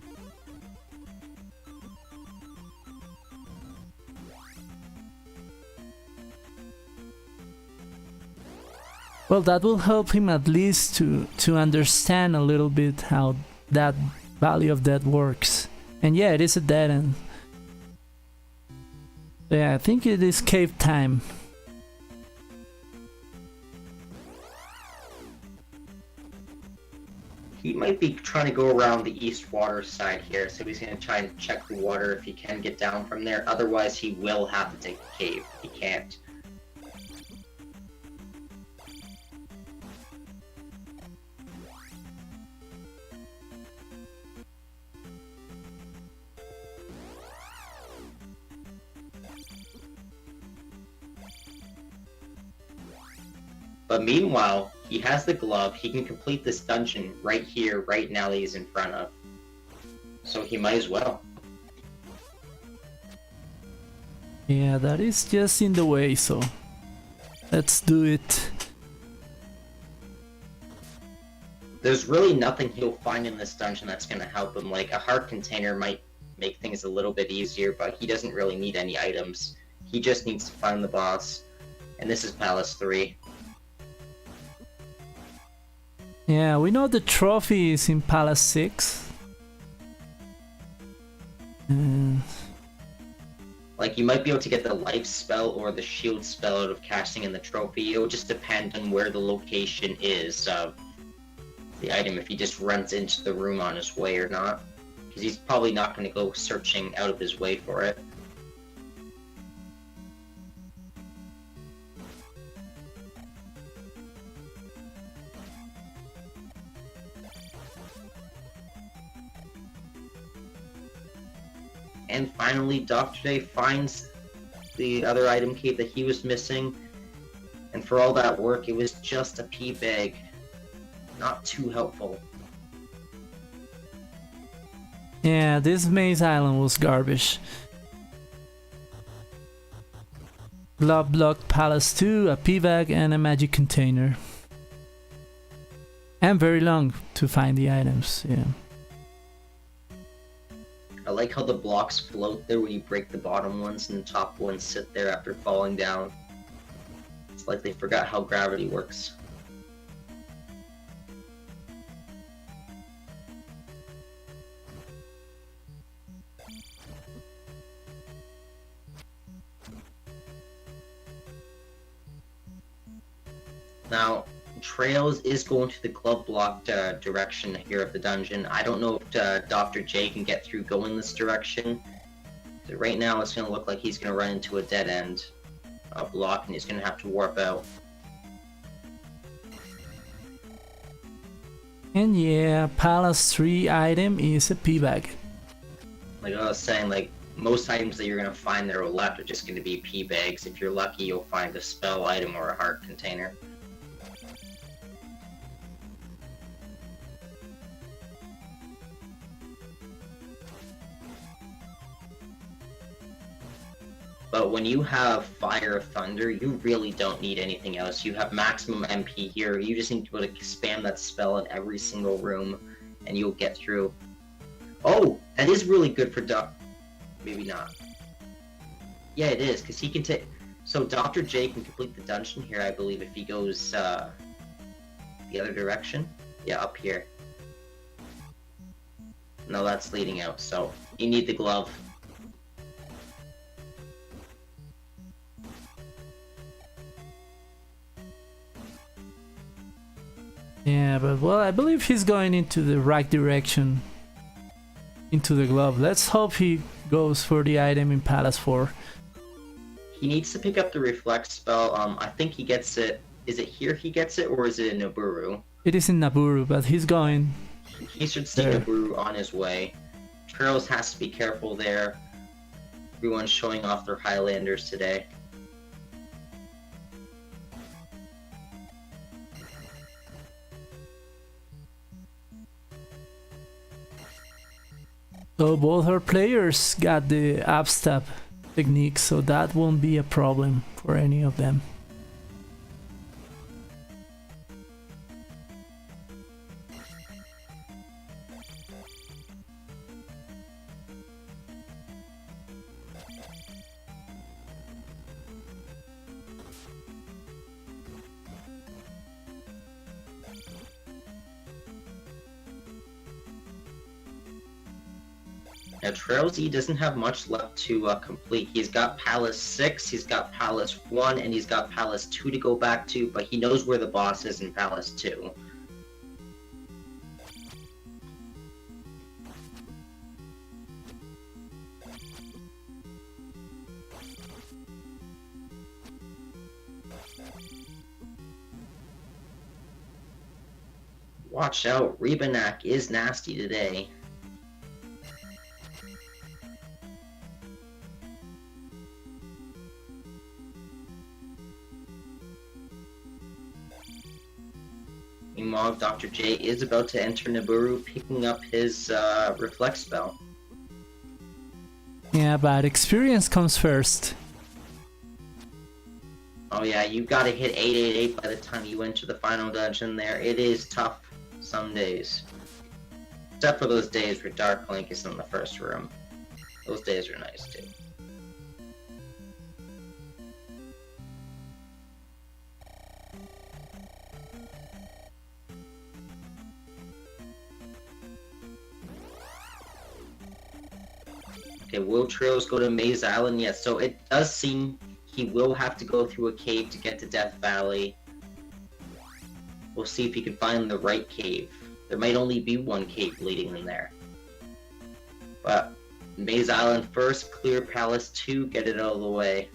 Well, that will help him at least to understand a little bit how that Valley of Death works. And yeah, it is a dead end. Yeah, I think it is cave time. He might be trying to go around the east water side here, so he's going to try and check the water if he can get down from there. Otherwise, he will have to take the cave. He can't. But meanwhile, he has the glove. He can complete this dungeon right here, right now that he's in front of. So he might as well. Yeah, that is just in the way, so let's do it. There's really nothing he'll find in this dungeon that's going to help him. Like, a heart container might make things a little bit easier, but he doesn't really need any items. He just needs to find the boss. And this is Palace 3. Yeah, we know the trophy is in Palace 6. Like, you might be able to get the life spell or the shield spell out of casting in the trophy. It will just depend on where the location is of the item, if he just runs into the room on his way or not. Because he's probably not going to go searching out of his way for it. And finally, Dr. J finds the other item cave that he was missing. And for all that work, it was just a pea bag. Not too helpful. Yeah, this Maze Island was garbage. Glove Block Palace 2, a pea bag, and a magic container. And very long to find the items, yeah. I like how the blocks float there when you break the bottom ones and the top ones sit there after falling down. It's like they forgot how gravity works. Now, Tra1LZ is going to the glove block direction here of the dungeon. I don't know if Dr. J can get through going this direction. So right now it's going to look like he's going to run into a dead end block and he's going to have to warp out. And yeah, Palace 3 item is a pea bag. Like I was saying, like most items that you're going to find that are left are just going to be pea bags. If you're lucky, you'll find a spell item or a heart container. But when you have Fire of Thunder, you really don't need anything else. You have maximum MP here. You just need to be able to spam that spell in every single room, and you'll get through. Oh, that is really good for Maybe not. Yeah, it is, because he can take... So Dr. J can complete the dungeon here, I believe, if he goes the other direction. Yeah, up here. No, that's leading out, so you need the glove. Yeah, but well, I believe he's going into the right direction. Into the glove. Let's hope he goes for the item in Palace 4. He needs to pick up the reflect spell. I think he gets it. Is it here he gets it, or is it in Naburu? It is in Naburu, but he's going. He should see there. Naburu on his way. Tra1LZ has to be careful there. Everyone's showing off their Highlanders today. So both our players got the upstep technique, so that won't be a problem for any of them. Yeah, Tra1LZ doesn't have much left to complete. He's got Palace 6, he's got Palace 1, and he's got Palace 2 to go back to, but he knows where the boss is in Palace 2. Watch out, Rebanak is nasty today. Meanwhile, Dr. J is about to enter Nibiru, picking up his Reflect spell. Yeah, but experience comes first. Oh yeah, you gotta hit 888 by the time you enter the final dungeon there. It is tough some days. Except for those days where Dark Link is in the first room. Those days are nice too. Okay, will Trails go to Maze Island? Yes, so it does seem he will have to go through a cave to get to Death Valley. We'll see if he can find the right cave. There might only be one cave leading in there. But Maze Island first, clear Palace 2, get it out of the way.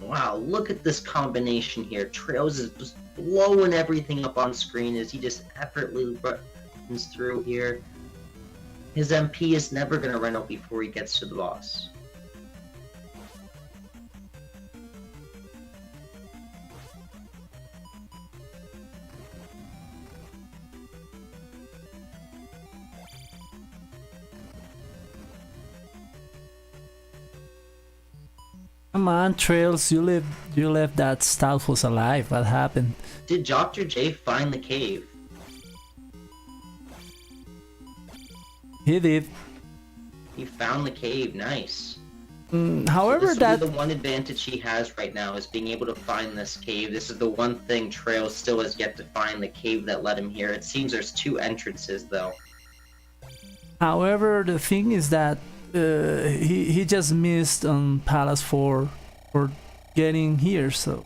Wow, look at this combination here. Trails is just blowing everything up on screen as he just effortlessly runs through here. His MP is never going to run out before he gets to the boss. Come on, Trails, you left that Stalfos alive. What happened? Did Dr. J find the cave? He did. He found the cave, nice. However, so this will be the one advantage he has right now is being able to find this cave. This is the one thing Trails still has yet to find, the cave that led him here. It seems there's 2 entrances though. However, the thing is that he just missed on Palace 4 for getting here, so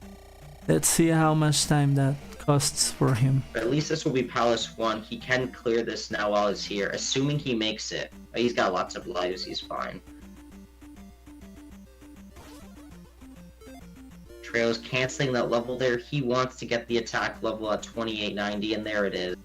let's see how much time that costs for him. But at least this will be Palace 1. He can clear this now while he's here, assuming he makes it. He's got lots of lives, he's fine. Trails canceling that level there. He wants to get the attack level at 2890, and there it is.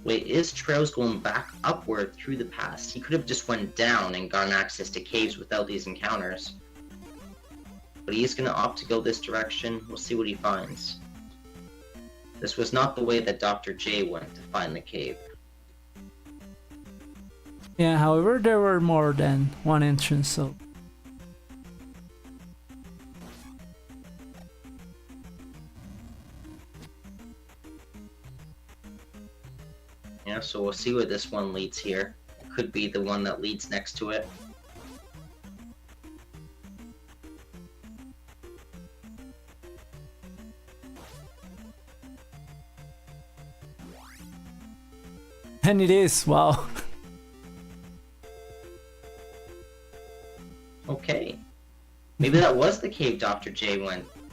Wait, is Trails going back upward through the past? He could have just went down and gotten access to caves without these encounters. But he's going to opt to go this direction. We'll see what he finds. This was not the way that Dr. J went to find the cave. Yeah, however, there were more than one entrance, so Yeah, so we'll see where this one leads here. It could be the one that leads next to it. And it is, wow. Okay. Maybe that was the cave Dr. J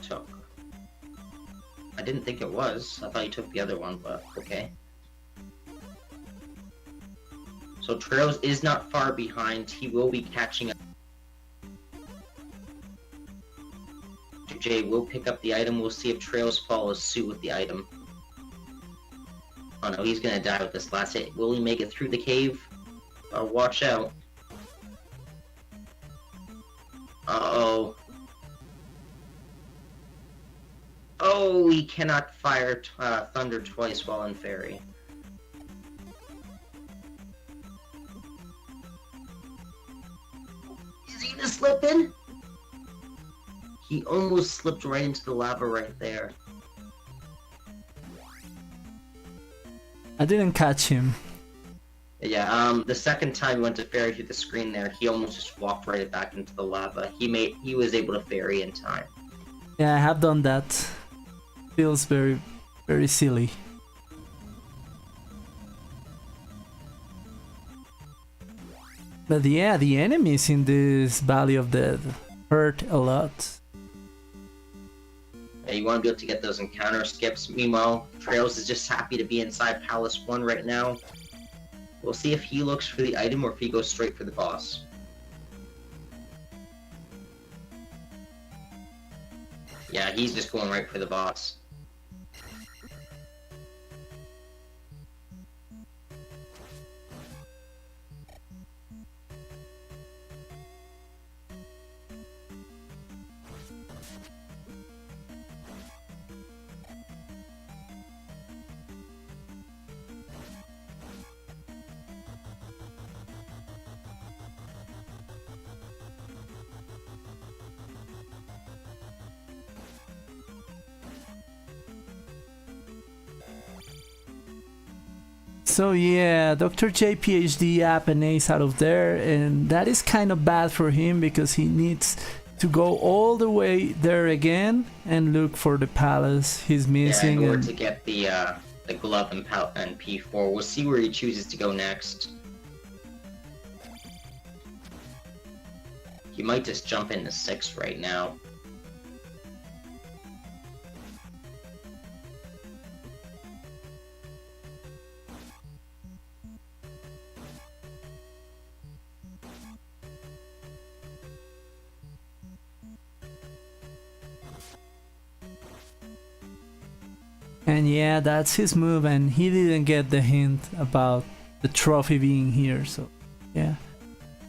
took. I didn't think it was. I thought he took the other one, but okay. So Tra1LZ is not far behind. He will be catching up. Dr. J will pick up the item. We'll see if Tra1LZ follows suit with the item. Oh no, he's gonna die with this last hit. Will he make it through the cave? Watch out. Uh-oh. Oh, he cannot fire Thunder twice while in Fairy. Is he gonna slip in? He almost slipped right into the lava right there. I didn't catch him. Yeah, the second time he went to Fairy through the screen there, he almost just walked right back into the lava. He was able to Fairy in time. Yeah, I have done that. Feels very, very silly. But yeah, the enemies in this Valley of Death hurt a lot. Yeah, you want to be able to get those encounter skips. Meanwhile, Tra1LZ is just happy to be inside Palace 1 right now. We'll see if he looks for the item or if he goes straight for the boss. Yeah, he's just going right for the boss. So yeah, DrJayPhD up an ace out of there, and that is kind of bad for him because he needs to go all the way there again and look for the palace he's missing. Yeah, in order to get the glove and P4. We'll see where he chooses to go next. He might just jump into 6 right now. And yeah, that's his move, and he didn't get the hint about the trophy being here, so yeah.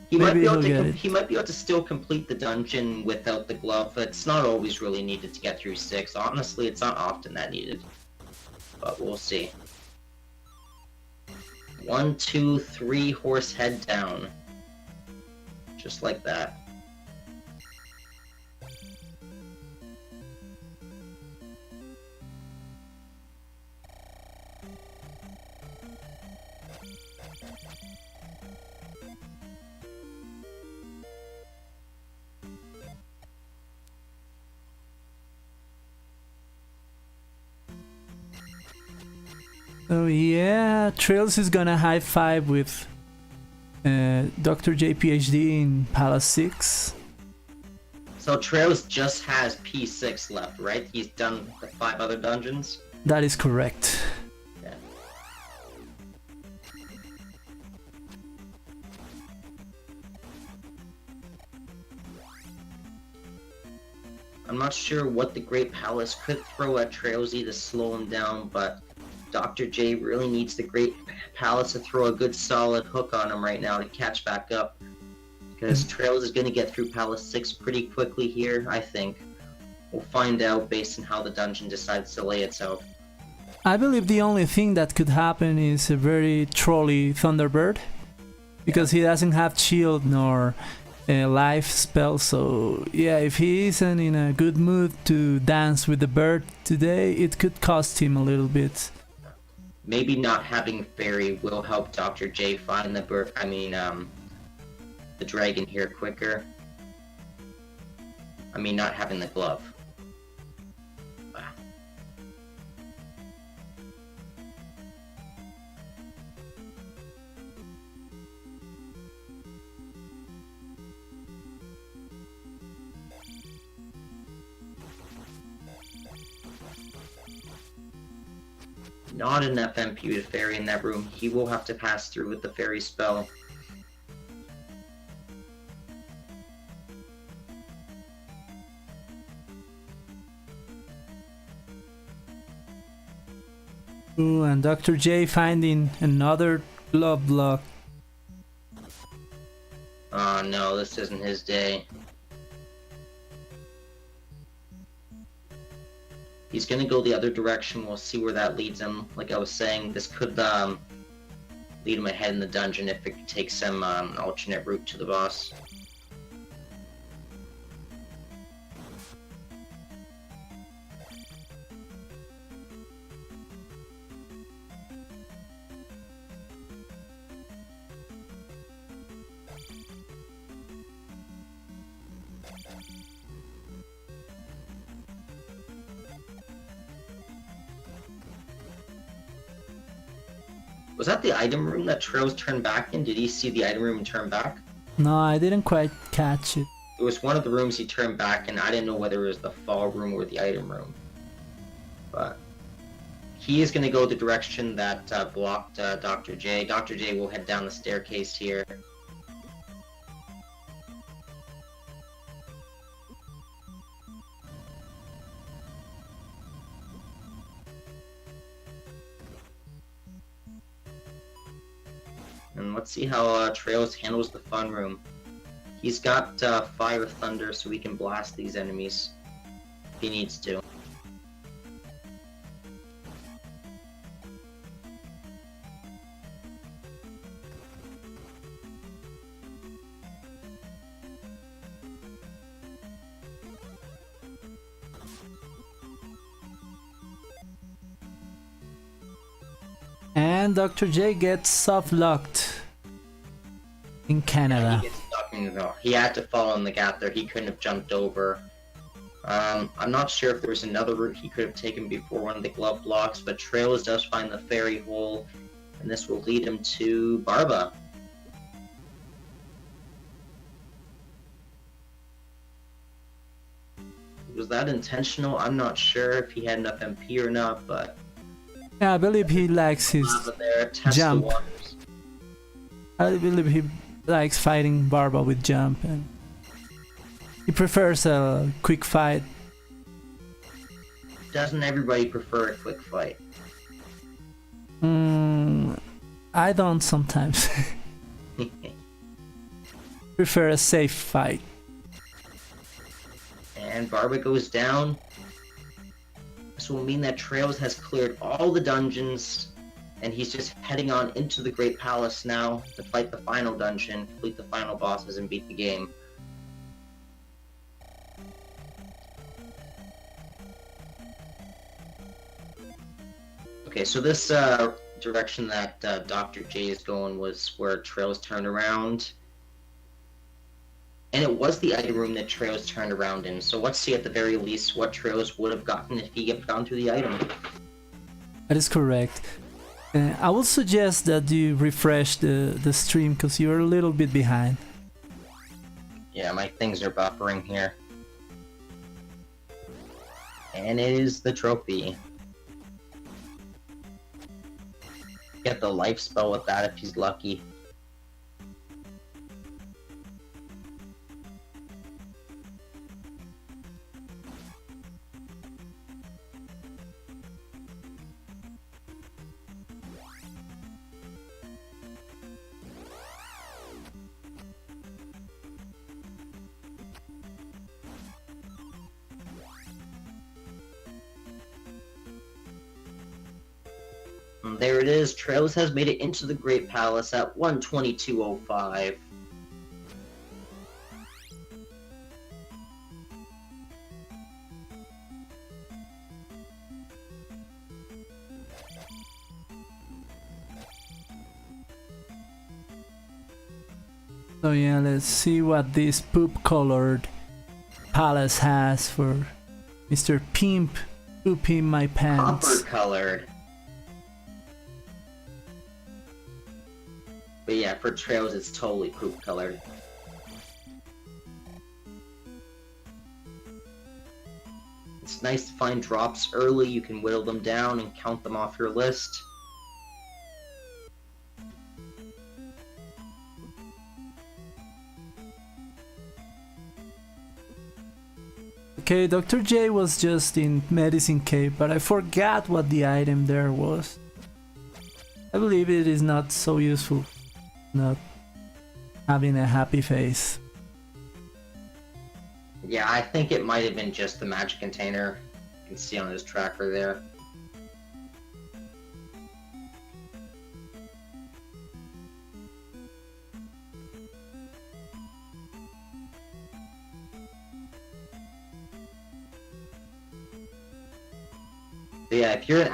He might be able to still complete the dungeon without the glove. It's not always really needed to get through 6. Honestly, it's not often that needed. But we'll see. 1, 2, 3, horse head down. Just like that. So yeah, Tra1LZ is gonna high five with DrJayPhD in Palace 6. So Tra1LZ just has P6 left, right? He's done the 5 other dungeons? That is correct. Yeah. I'm not sure what the Great Palace could throw at Tra1LZ to slow him down, but Dr. J really needs the Great Palace to throw a good solid hook on him right now to catch back up. Because Tra1LZ is going to get through Palace 6 pretty quickly here, I think. We'll find out based on how the dungeon decides to lay itself. I believe the only thing that could happen is a very trolly Thunderbird. Because he doesn't have shield nor a life spell, so yeah, if he isn't in a good mood to dance with the bird today, it could cost him a little bit. maybe not having Fairy will help Dr. J find the the dragon here quicker. I mean, not having the glove. Not enough MP to Fairy in that room. He will have to pass through with the Fairy spell. Ooh, and Dr. J finding another glove block. Oh no, this isn't his day. He's gonna go the other direction. We'll see where that leads him. Like I was saying, this could lead him ahead in the dungeon if it takes him an alternate route to the boss. Was that the item room that Tra1LZ turned back in? Did he see the item room and turn back? No, I didn't quite catch it. It was one of the rooms he turned back, and I didn't know whether it was the fall room or the item room. But he is going to go the direction that blocked Dr. J. Dr. J will head down the staircase here. And let's see how Tra1LZ handles the fun room. He's got Fire Thunder, so he can blast these enemies if he needs to. And Dr. J gets soft locked in Canada. Yeah, he gets stuck in the, he had to fall in the gap there. He couldn't have jumped over. I'm not sure if there was another route he could have taken before one of the glove blocks, but Tra1LZ does find the fairy hole, and this will lead him to Barba. Was that intentional? I'm not sure if he had enough MP or not, but Yeah, I believe he likes his there, jump. I believe he likes fighting Barba with jump, and he prefers a quick fight. Doesn't everybody prefer a quick fight? I don't sometimes. Prefer a safe fight. And Barba goes down. This will mean that Tra1LZ has cleared all the dungeons, and he's just heading on into the Great Palace now to fight the final dungeon, complete the final bosses, and beat the game. Okay, so this direction that Dr. J is going was where Tra1LZ turned around. And it was the item room that Tra1LZ turned around in, so let's see at the very least what Tra1LZ would have gotten if he had gone through the item. That is correct. I would suggest that you refresh the stream, because you're a little bit behind. Yeah, my things are buffering here. And it is the trophy. Get the life spell with that if he's lucky. There it is. Tra1LZ has made it into the Great Palace at 122.05. So yeah, let's see what this poop-colored palace has for Mr. Pimp pooping my pants. Copper colored. But yeah, for trails it's totally poop colored. It's nice to find drops early, you can whittle them down and count them off your list. Okay, Dr. J was just in Medicine Cave, but I forgot what the item there was. I believe it is not so useful, not having a happy face. Yeah, I think it might have been just the magic container. You can see on his tracker there. But yeah, if you're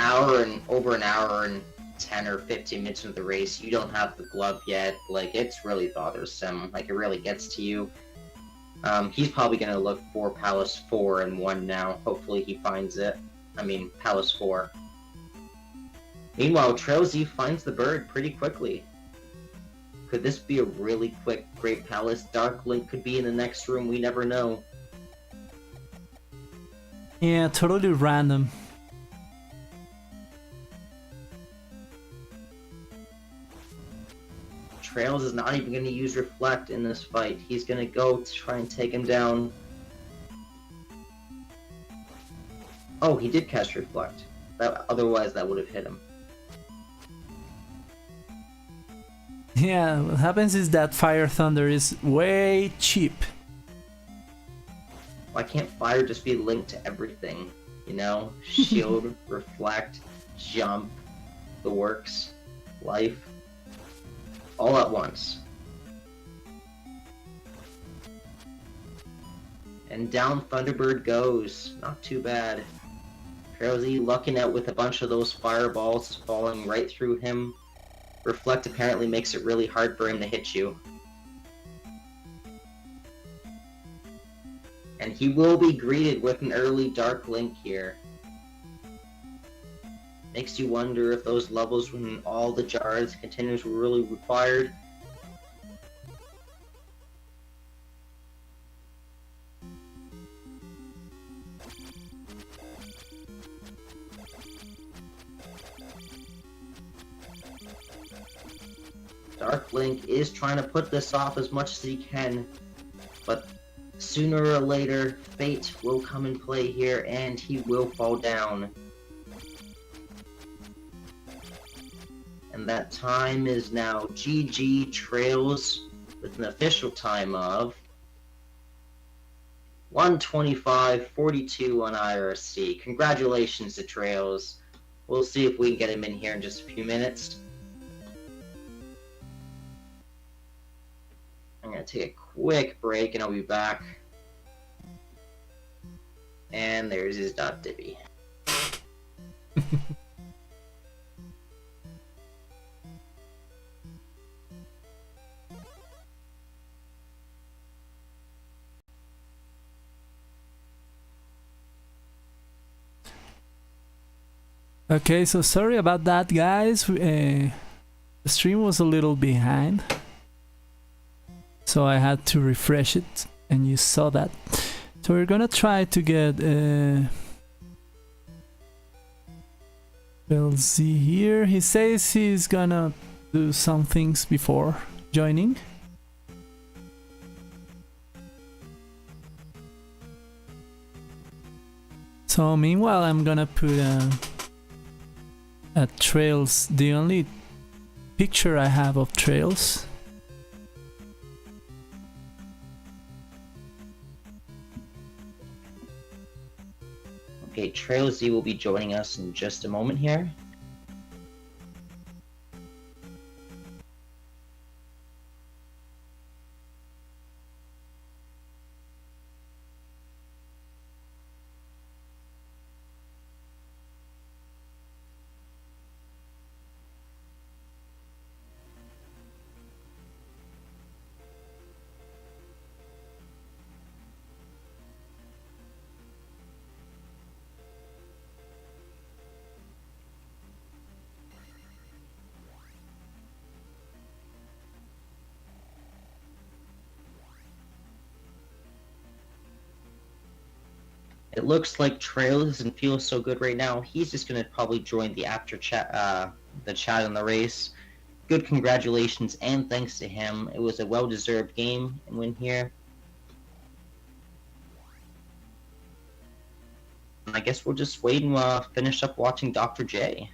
over an hour and 10 or 15 minutes into the race, you don't have the glove yet, like, it's really bothersome. Like, it really gets to you. He's probably gonna look for Palace 4 and 1 now. Hopefully he finds it. I mean, Palace 4. Meanwhile, Tra1LZ finds the bird pretty quickly. Could this be a really quick Great Palace? Dark Link could be in the next room, we never know. Yeah, totally random. Tra1LZ is not even going to use Reflect in this fight. He's going to go to try and take him down. Oh, he did cast Reflect. Otherwise, that would have hit him. Yeah, what happens is that Fire Thunder is way cheap. Why can't Fire just be linked to everything? You know? Shield, Reflect, Jump, the works, Life. All at once. And down Thunderbird goes. Not too bad. Tra1LZ lucking out with a bunch of those fireballs falling right through him. Reflect apparently makes it really hard for him to hit you. And he will be greeted with an early Dark Link here. Makes you wonder if those levels when all the jars and containers were really required. Dark Link is trying to put this off as much as he can, but sooner or later, fate will come in play here and he will fall down. And that time is now GG Trails with an official time of 1:25:42 on IRC. Congratulations to Trails. We'll see if we can get him in here in just a few minutes. I'm going to take a quick break and I'll be back. And there's his .divvy. Okay, so sorry about that, guys. The stream was a little behind, so I had to refresh it, and you saw that. So we're gonna try to get DrJayPhD here. He says he's gonna do some things before joining. So meanwhile, I'm gonna put Trails, the only picture I have of Trails. Okay, Tra1LZ will be joining us in just a moment here. It looks like Trail doesn't feel so good right now. He's just gonna probably join the after chat, the chat in the race. Good congratulations and thanks to him. It was a well-deserved game and win here. I guess we'll just wait and finish up watching Dr. J.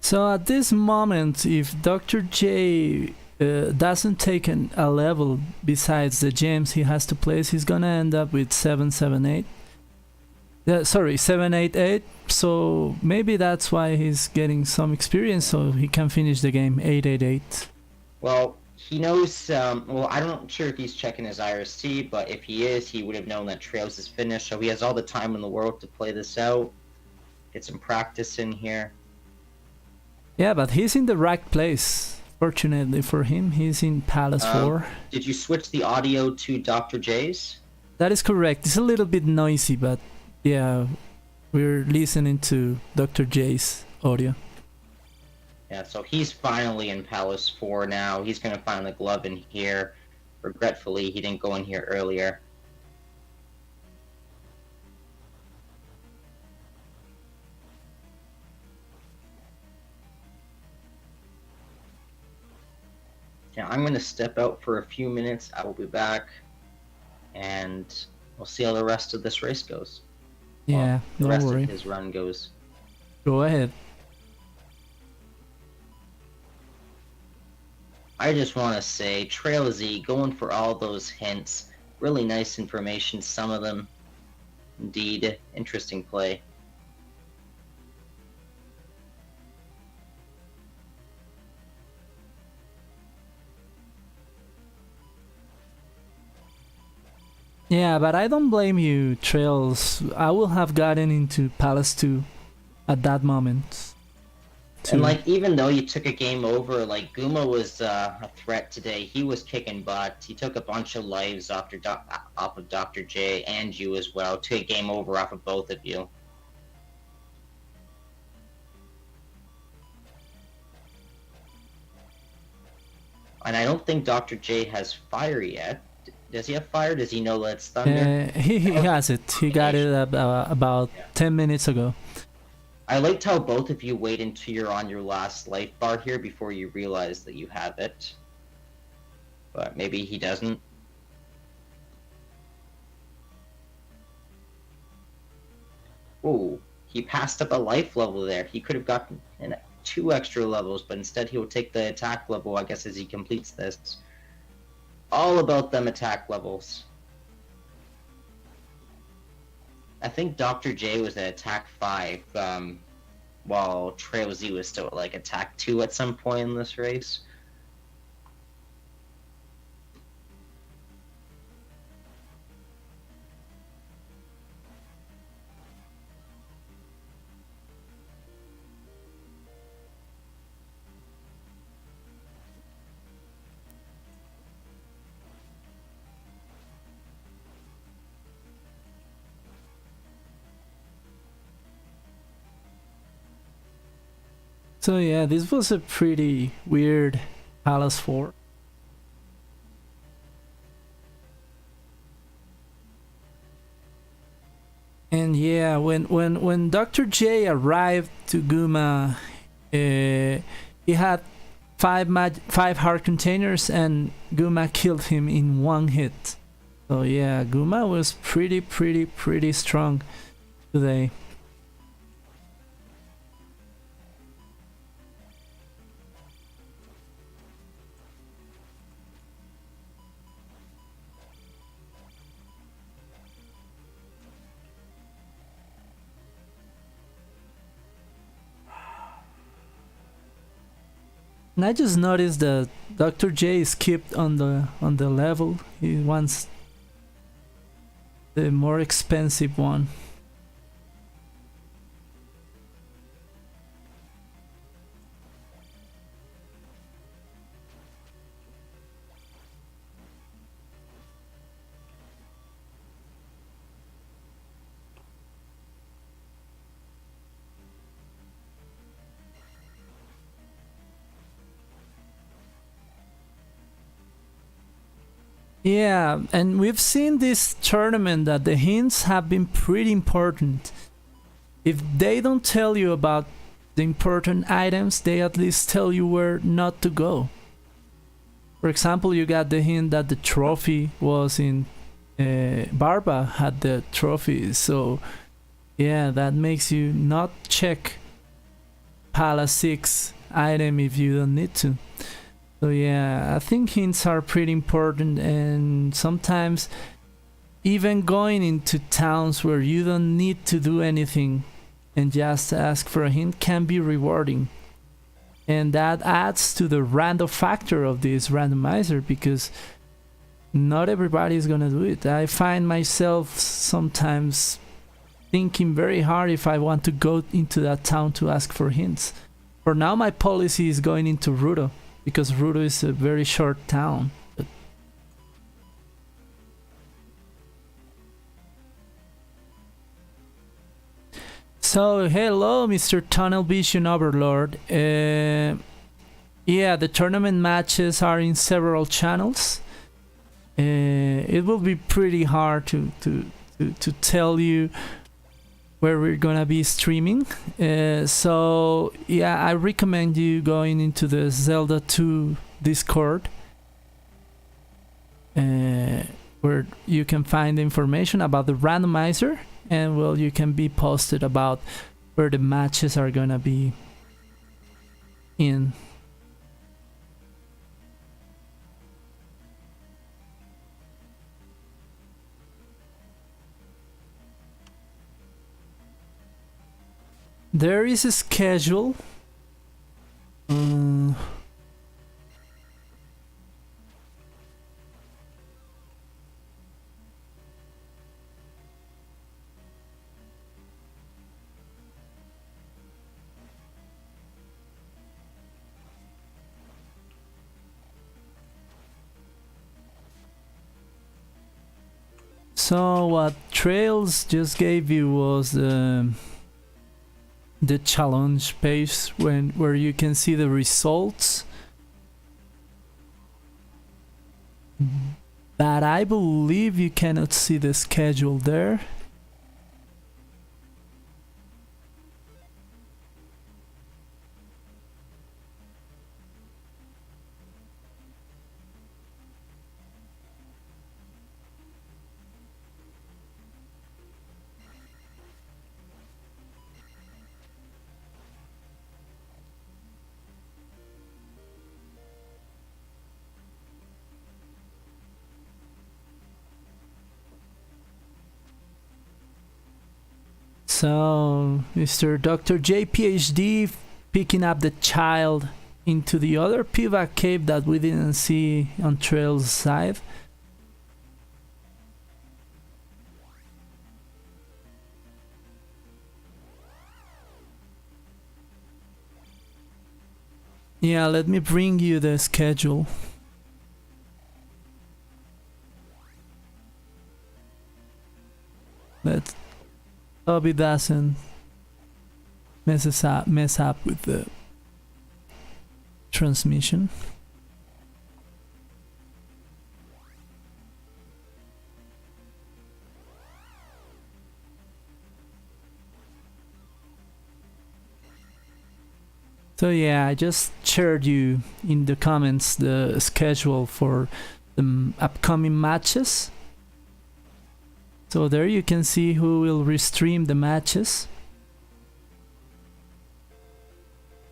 So at this moment, if Dr. J doesn't take a level besides the gems he has to place, he's gonna end up with 778. Sorry, 788. So maybe that's why he's getting some experience, so he can finish the game 888. Well, he knows. Well, I'm not sure if he's checking his IRC, but if he is, he would have known that Trails is finished. So he has all the time in the world to play this out, get some practice in here. Yeah, but he's in the right place. Fortunately for him, he's in Palace 4. Did you switch the audio to Dr. J's? That is correct. It's a little bit noisy, but yeah, we're listening to Dr. J's audio. Yeah, so he's finally in Palace 4 now. He's going to find the glove in here. Regretfully, he didn't go in here earlier. Yeah, I'm going to step out for a few minutes. I will be back, and we'll see how the rest of this race goes. Yeah, the rest worry. of his run goes. Go ahead. I just want to say, Tra1LZ going for all those hints. Really nice information, some of them. Indeed, interesting play. Yeah, but I don't blame you, Trails. I will have gotten into Palace 2 at that moment. And like, even though you took a game over, like Guma was a threat today. He was kicking butt. He took a bunch of lives off of Dr. J and you as well. Took a game over off of both of you. And I don't think Dr. J has fire yet. Does he have fire? Does he know that it's thunder? He has it. He got it about 10 minutes ago. I liked how both of you wait until you're on your last life bar here before you realize that you have it. But maybe he doesn't. Ooh, he passed up a life level there. He could have gotten 2 extra levels, but instead he will take the attack level, I guess, as he completes this. All about them attack levels. I think Dr. J was at attack 5, while Tra1LZ was still at like attack 2 at some point in this race. So yeah, this was a pretty weird Palace 4. And yeah, when Dr. J arrived to Guma, he had 5 hard containers and Guma killed him in 1 hit. So yeah, Guma was pretty strong today. And I just noticed that Dr. J skipped on the level. He wants the more expensive one. Yeah, and we've seen this tournament that the hints have been pretty important. If they don't tell you about the important items, they at least tell you where not to go. For example, you got the hint that the trophy was in Barba had the trophy, so yeah, that makes you not check Pala 6 item if you don't need to. So yeah, I think hints are pretty important, and sometimes even going into towns where you don't need to do anything and just ask for a hint can be rewarding. And that adds to the random factor of this randomizer, because not everybody is gonna do it. I find myself sometimes thinking very hard if I want to go into that town to ask for hints. For now, my policy is going into Rudo, because Rudo is a very short town. So, hello, Mr. Tunnel Vision Overlord. Yeah, the tournament matches are in several channels. It will be pretty hard to tell you where we're gonna be streaming. So yeah, I recommend you going into the Zelda 2 Discord, where you can find information about the randomizer, and well, you can be posted about where the matches are gonna be in. There is a schedule. So what Trails just gave you was the challenge page where you can see the results, but I believe you cannot see the schedule there. So, Mr. DrJayPhD picking up the child into the other pivot cave that we didn't see on Trail's side. Yeah, let me bring you the schedule. Let's hope it doesn't mess up with the transmission. So yeah, I just shared you in the comments the schedule for the upcoming matches. So there you can see who will restream the matches.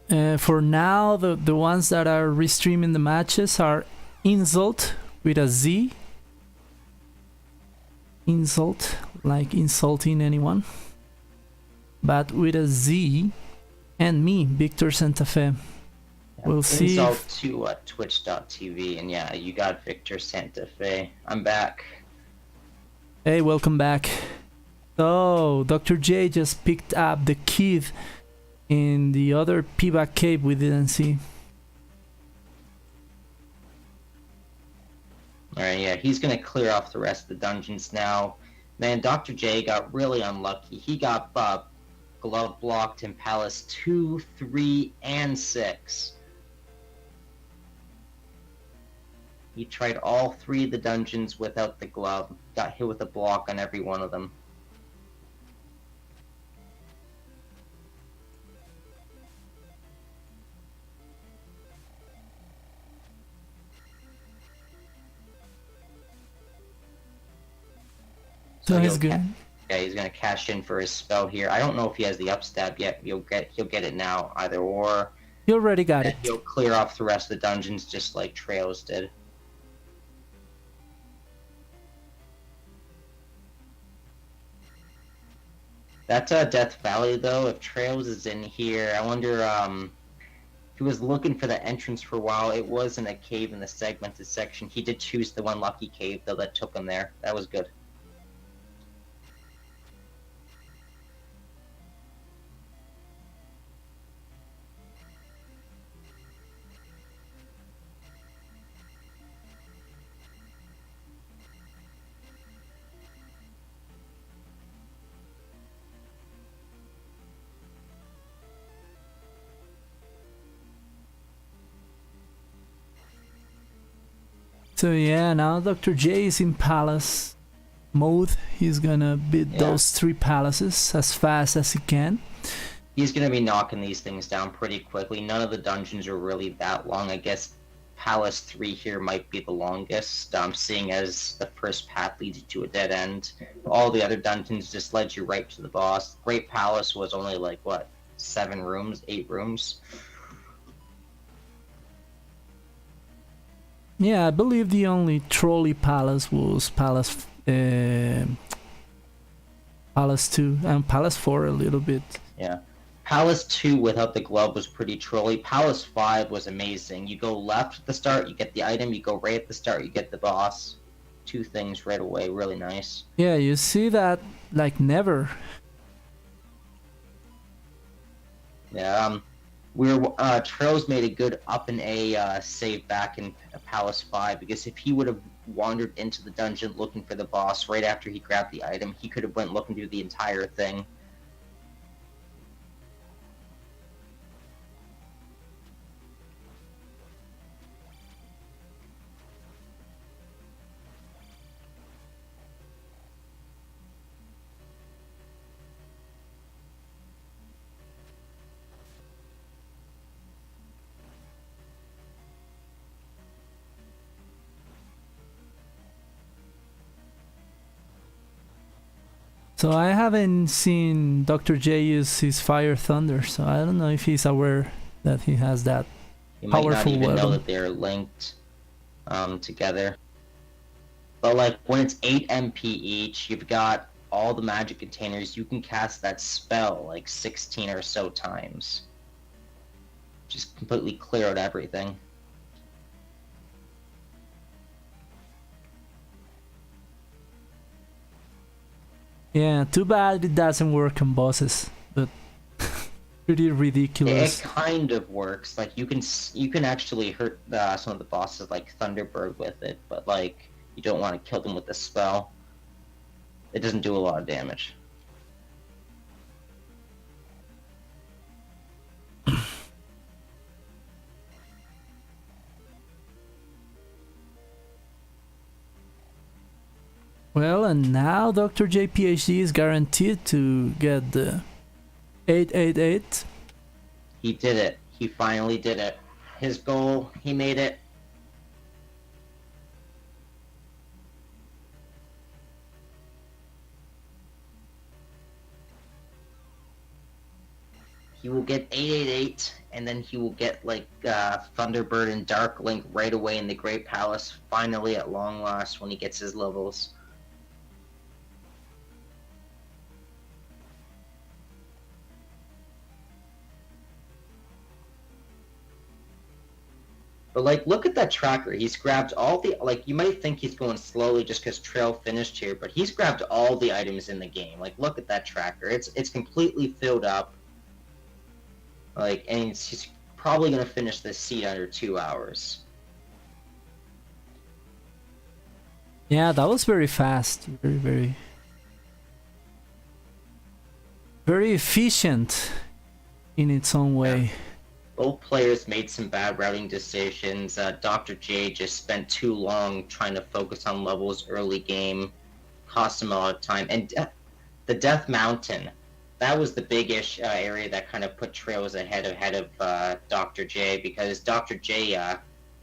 For now, the ones that are restreaming the matches are Insult with a Z. Insult, like insulting anyone. But with a Z. And me, Victor Santa Fe. We'll see. Insult to twitch.tv, and yeah, you got Victor Santa Fe. I'm back. Hey, welcome back. So, Dr. J just picked up the kid in the other pivot cave we didn't see. Alright, yeah, he's gonna clear off the rest of the dungeons now. Man, Dr. J got really unlucky. He got glove blocked in Palace 2, 3, and 6. He tried all 3 of the dungeons without the glove. Got hit with a block on every one of them. So he's good. Yeah, he's gonna cash in for his spell here. I don't know if he has the upstab yet. He'll get it now, either or. He already got it. He'll clear off the rest of the dungeons just like Tra1LZ did. That's Death Valley though. If Tra1LZ is in here, I wonder if he was looking for the entrance for a while. It was in a cave in the segmented section. He did choose the one lucky cave though that took him there. That was good. So yeah, now Dr. J is in palace mode. He's gonna beat those 3 palaces as fast as he can. He's gonna be knocking these things down pretty quickly. None of the dungeons are really that long. I guess Palace 3 here might be the longest, seeing as the first path leads you to a dead end. All the other dungeons just led you right to the boss. Great Palace was only like, what, 7 rooms, 8 rooms? Yeah, I believe the only trolley palace was Palace 2 and Palace 4 a little bit. Yeah. Palace 2 without the glove was pretty trolly. Palace 5 was amazing. You go left at the start, you get the item. You go right at the start, you get the boss. 2 things right away, really nice. Yeah, you see that like never. Yeah, Tra1LZ made a good up and A save back in Palace 5, because if he would have wandered into the dungeon looking for the boss right after he grabbed the item, he could have went looking through the entire thing. So I haven't seen Dr. J use his Fire Thunder, so I don't know if he's aware that he has that you might powerful not even weapon. know that they're linked together. But like when it's 8 MP each, you've got all the magic containers. You can cast that spell like 16 or so times. Just completely clear out everything. Yeah, too bad it doesn't work on bosses, but pretty ridiculous. It kind of works. Like you can actually hurt some of the bosses like Thunderbird with it, but like you don't want to kill them with the spell. It doesn't do a lot of damage. Well, and now Dr. JPhD is guaranteed to get the 888. He did it. He finally did it. His goal, he made it. He will get 888, and then he will get like Thunderbird and Dark Link right away in the Great Palace, finally at long last when he gets his levels. But like, look at that tracker. He's grabbed all the, like, you might think he's going slowly just because Tra1LZ finished here, but he's grabbed all the items in the game. Like, look at that tracker. It's completely filled up. Like, and he's probably gonna finish this seed under 2 hours. Yeah, that was very fast. Very efficient in its own way. Both players made some bad routing decisions. Dr. J just spent too long trying to focus on levels early game, cost him a lot of time. And the Death Mountain, that was the big-ish area that kind of put Trails ahead of Dr. J, because Dr. J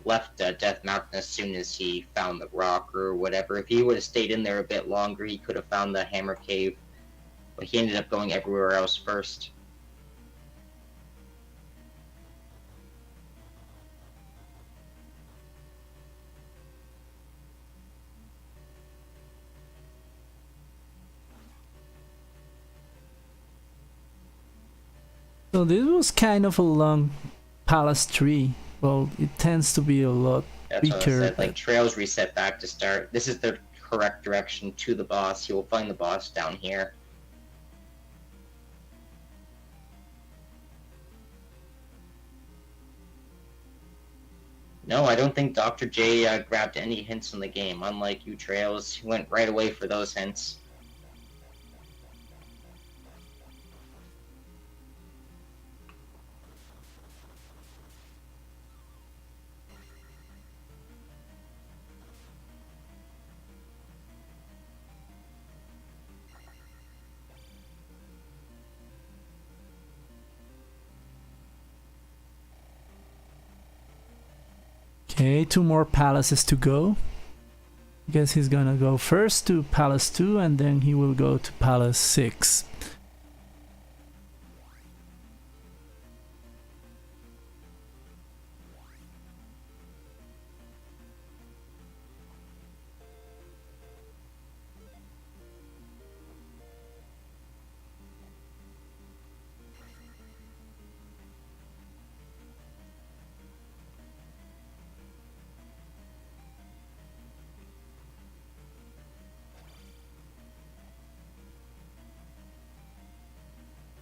left Death Mountain as soon as he found the rock or whatever. If he would have stayed in there a bit longer, he could have found the Hammer Cave, but he ended up going everywhere else first. So this was kind of a long palace tree. Well, it tends to be a lot That's weaker. what I said. Like, Trails reset back to start. This is the correct direction to the boss. He will find the boss down here. No, I don't think Dr. J grabbed any hints from the game. Unlike you, Trails, he went right away for those hints. Okay, 2 more palaces to go. I guess he's gonna go first to Palace 2 and then he will go to Palace 6.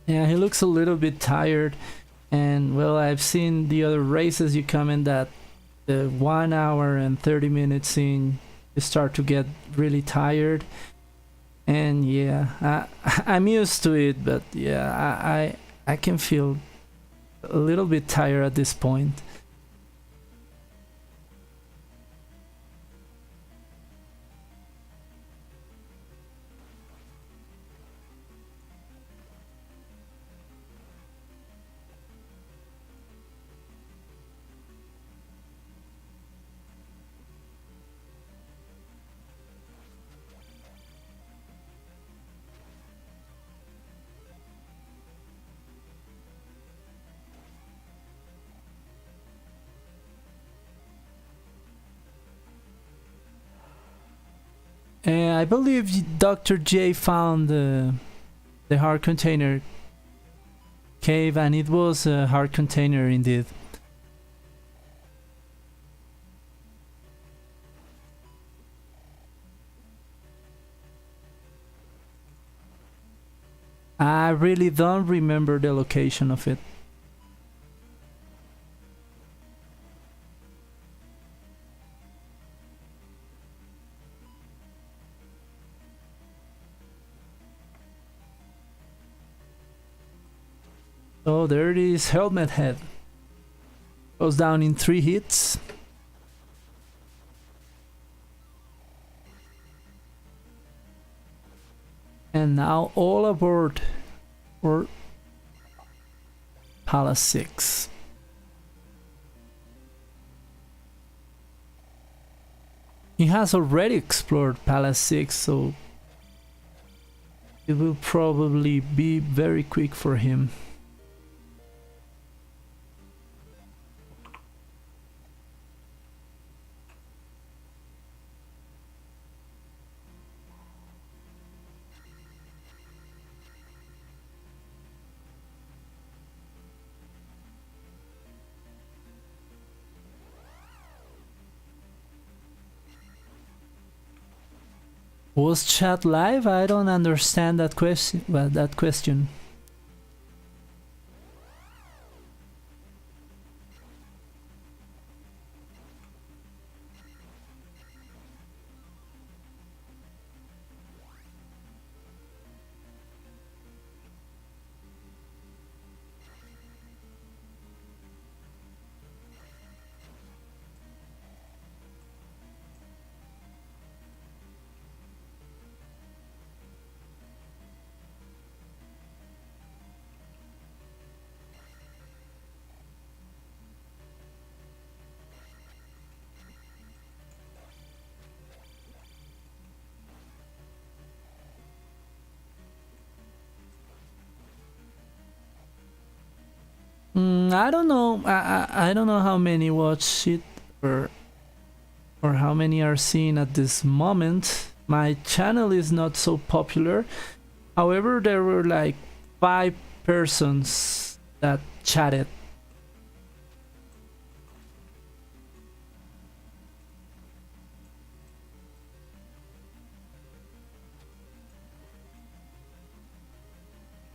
Yeah, he looks a little bit tired, and well, I've seen the other races you comment that the 1 hour and 30 minutes in, you start to get really tired, and yeah, I'm used to it, but yeah, I can feel a little bit tired at this point. I believe Dr. J found the hard container cave, and it was a hard container indeed. I really don't remember the location of it. So there it is, Helmet Head. Goes down in 3 hits. And now all aboard for Palace 6. He has already explored Palace 6, so it will probably be very quick for him. Was chat live? I don't understand that question. Well, that question. I don't know. I don't know how many watch it or how many are seen at this moment. My channel is not so popular. However, there were like 5 persons that chatted.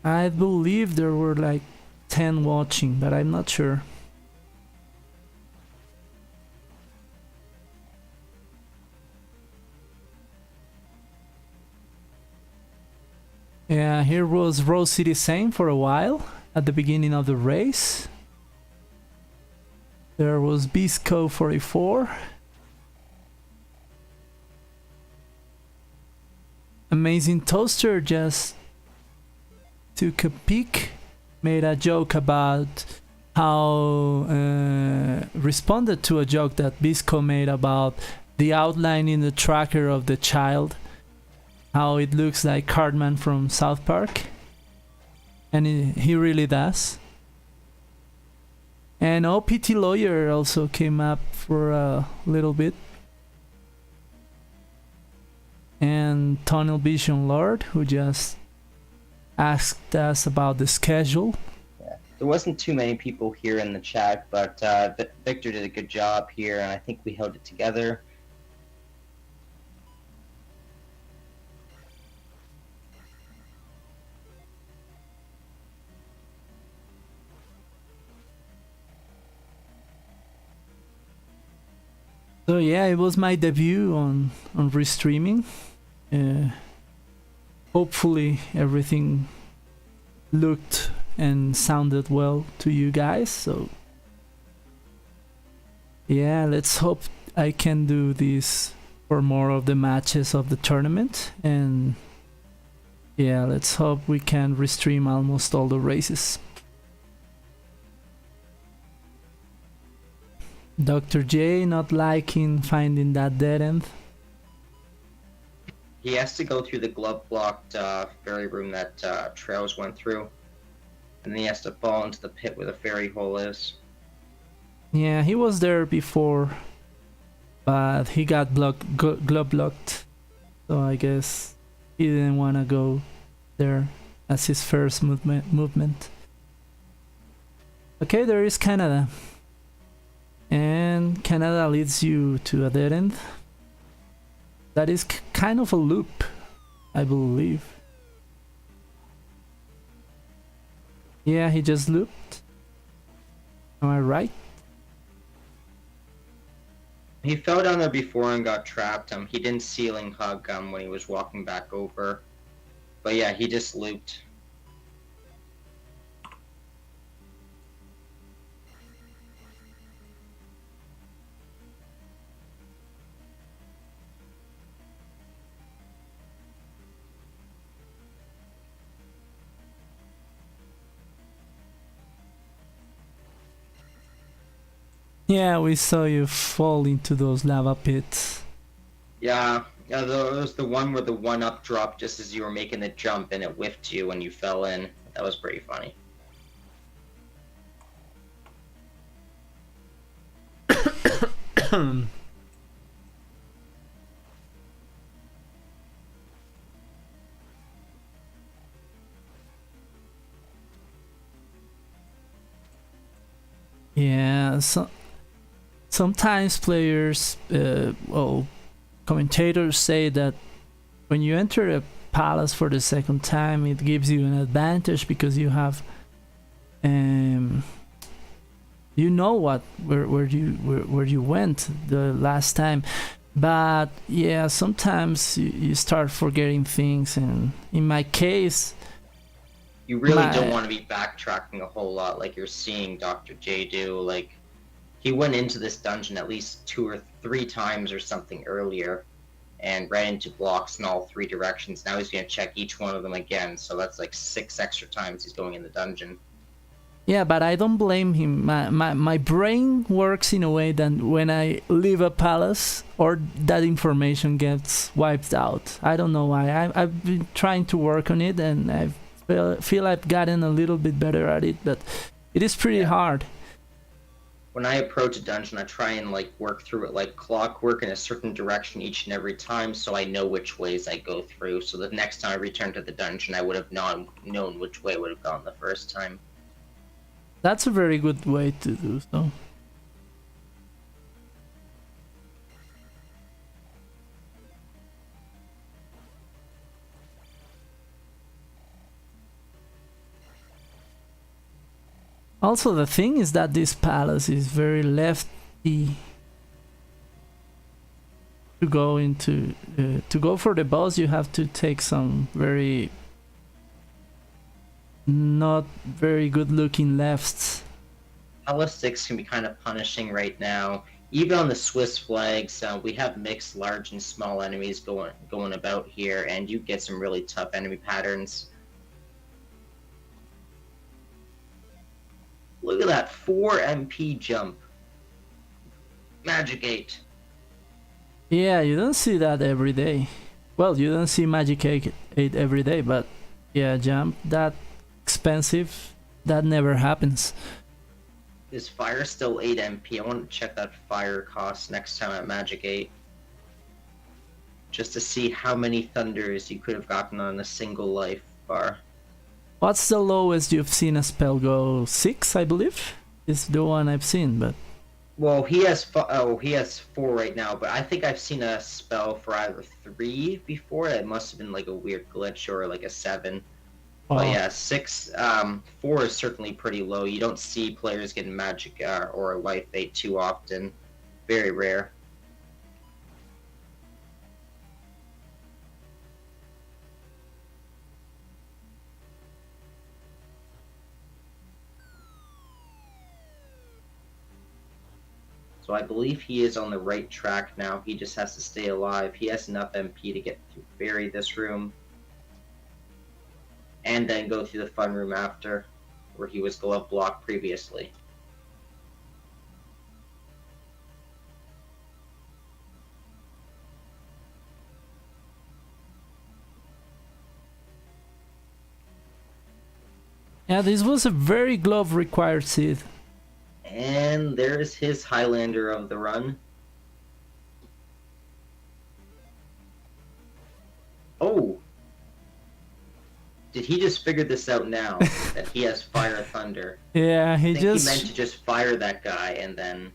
I believe there were like 10 watching, but I'm not sure. Yeah, here was Rose City Saint for a while at the beginning of the race. There was Bisco 44. Amazing Toaster just took a peek, made a joke about how responded to a joke that Bisco made about the outline in the tracker of the child, how it looks like Cartman from South Park, and he really does. And OPT Lawyer also came up for a little bit, and Tunnel Vision Lord, who just asked us about the schedule. Yeah. There wasn't too many people here in the chat, but Victor did a good job here, and I think we held it together. So yeah, it was my debut on restreaming. Hopefully everything looked and sounded well to you guys. So yeah, let's hope I can do this for more of the matches of the tournament, and yeah, let's hope we can restream almost all the races. Dr. J not liking finding that dead end. He has to go through the glove-blocked ferry room that Trails went through, and then he has to fall into the pit where the ferry hole is. Yeah, he was there before, but he got glove blocked, so I guess he didn't want to go there as his first movement. Okay, there is Canada. And Canada leads you to a dead end. That is kind of a loop, I believe. Yeah, he just looped. Am I right? He fell down there before and got trapped. He didn't ceiling hug when he was walking back over. But yeah, he just looped. Yeah, we saw you fall into those lava pits. Yeah, there was the one where the one-up dropped just as you were making the jump and it whiffed you when you fell in. That was pretty funny. Yeah, sometimes players, commentators say that when you enter a palace for the second time, it gives you an advantage because you have, you know where you went the last time. But yeah, sometimes you start forgetting things, and in my case, you really don't want to be backtracking a whole lot like you're seeing Dr. J do. Like, he went into this dungeon at least 2 or 3 times or something earlier and ran into blocks in all 3 directions. Now he's going to check each one of them again, so that's like 6 extra times he's going in the dungeon. Yeah, but I don't blame him. My brain works in a way that when I leave a palace, or that information gets wiped out. I don't know why. I've been trying to work on it, and I feel I've gotten a little bit better at it, but It is pretty hard. When I approach a dungeon, I try and like work through it like clockwork in a certain direction each and every time, so I know which ways I go through. So the next time I return to the dungeon, I would have known which way I would have gone the first time. That's a very good way to do so. Also, the thing is that this palace is very lefty. To go into to go for the boss, you have to take some very not very good looking lefts. Palace 6 can be kind of punishing right now. Even on the Swiss flags, we have mixed large and small enemies going about here, and you get some really tough enemy patterns. Look at that 4 MP jump. Magic 8. Yeah, you don't see that every day. Well, you don't see Magic 8 every day, but yeah, jump that expensive, that never happens. Is fire still 8 MP? I want to check that fire cost next time at Magic 8. Just to see how many thunders you could have gotten on a single life bar. What's the lowest you've seen a spell go? 6, I believe? Is the one I've seen, but... Well, he has 4 right now, but I think I've seen a spell for either 3 before. It must have been like a weird glitch or like a 7. Oh. But yeah, 4 is certainly pretty low. You don't see players getting magic or life 8 too often. Very rare. So I believe he is on the right track now. He just has to stay alive. He has enough MP to get through Fairy this room. And then go through the fun room after, where he was glove blocked previously. Yeah, this was a very glove required seed. And there's his Highlander of the run. Oh! Did he just figure this out now? That he has Fire Thunder? Yeah, he meant to just fire that guy and then...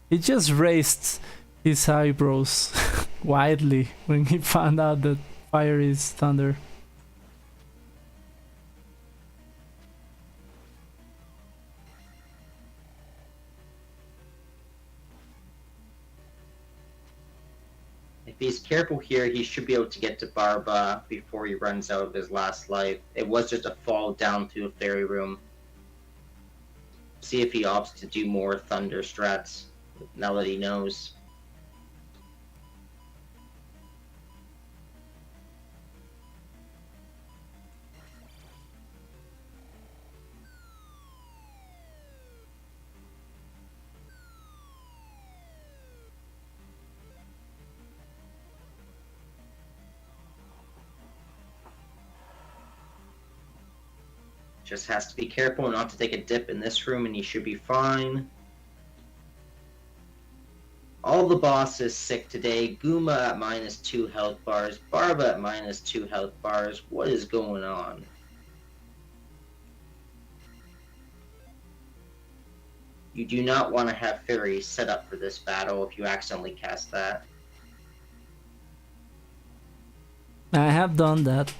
He just raised his eyebrows widely when he found out that fire is thunder. If he's careful here, he should be able to get to Barba before he runs out of his last life. It was just a fall down through a fairy room. See if he opts to do more thunder strats, now that he knows. Just has to be careful not to take a dip in this room and he should be fine. All the bosses sick today. Guma at -2 health bars. Barba at -2 health bars. What is going on? You do not want to have Fairy set up for this battle if you accidentally cast that. I have done that.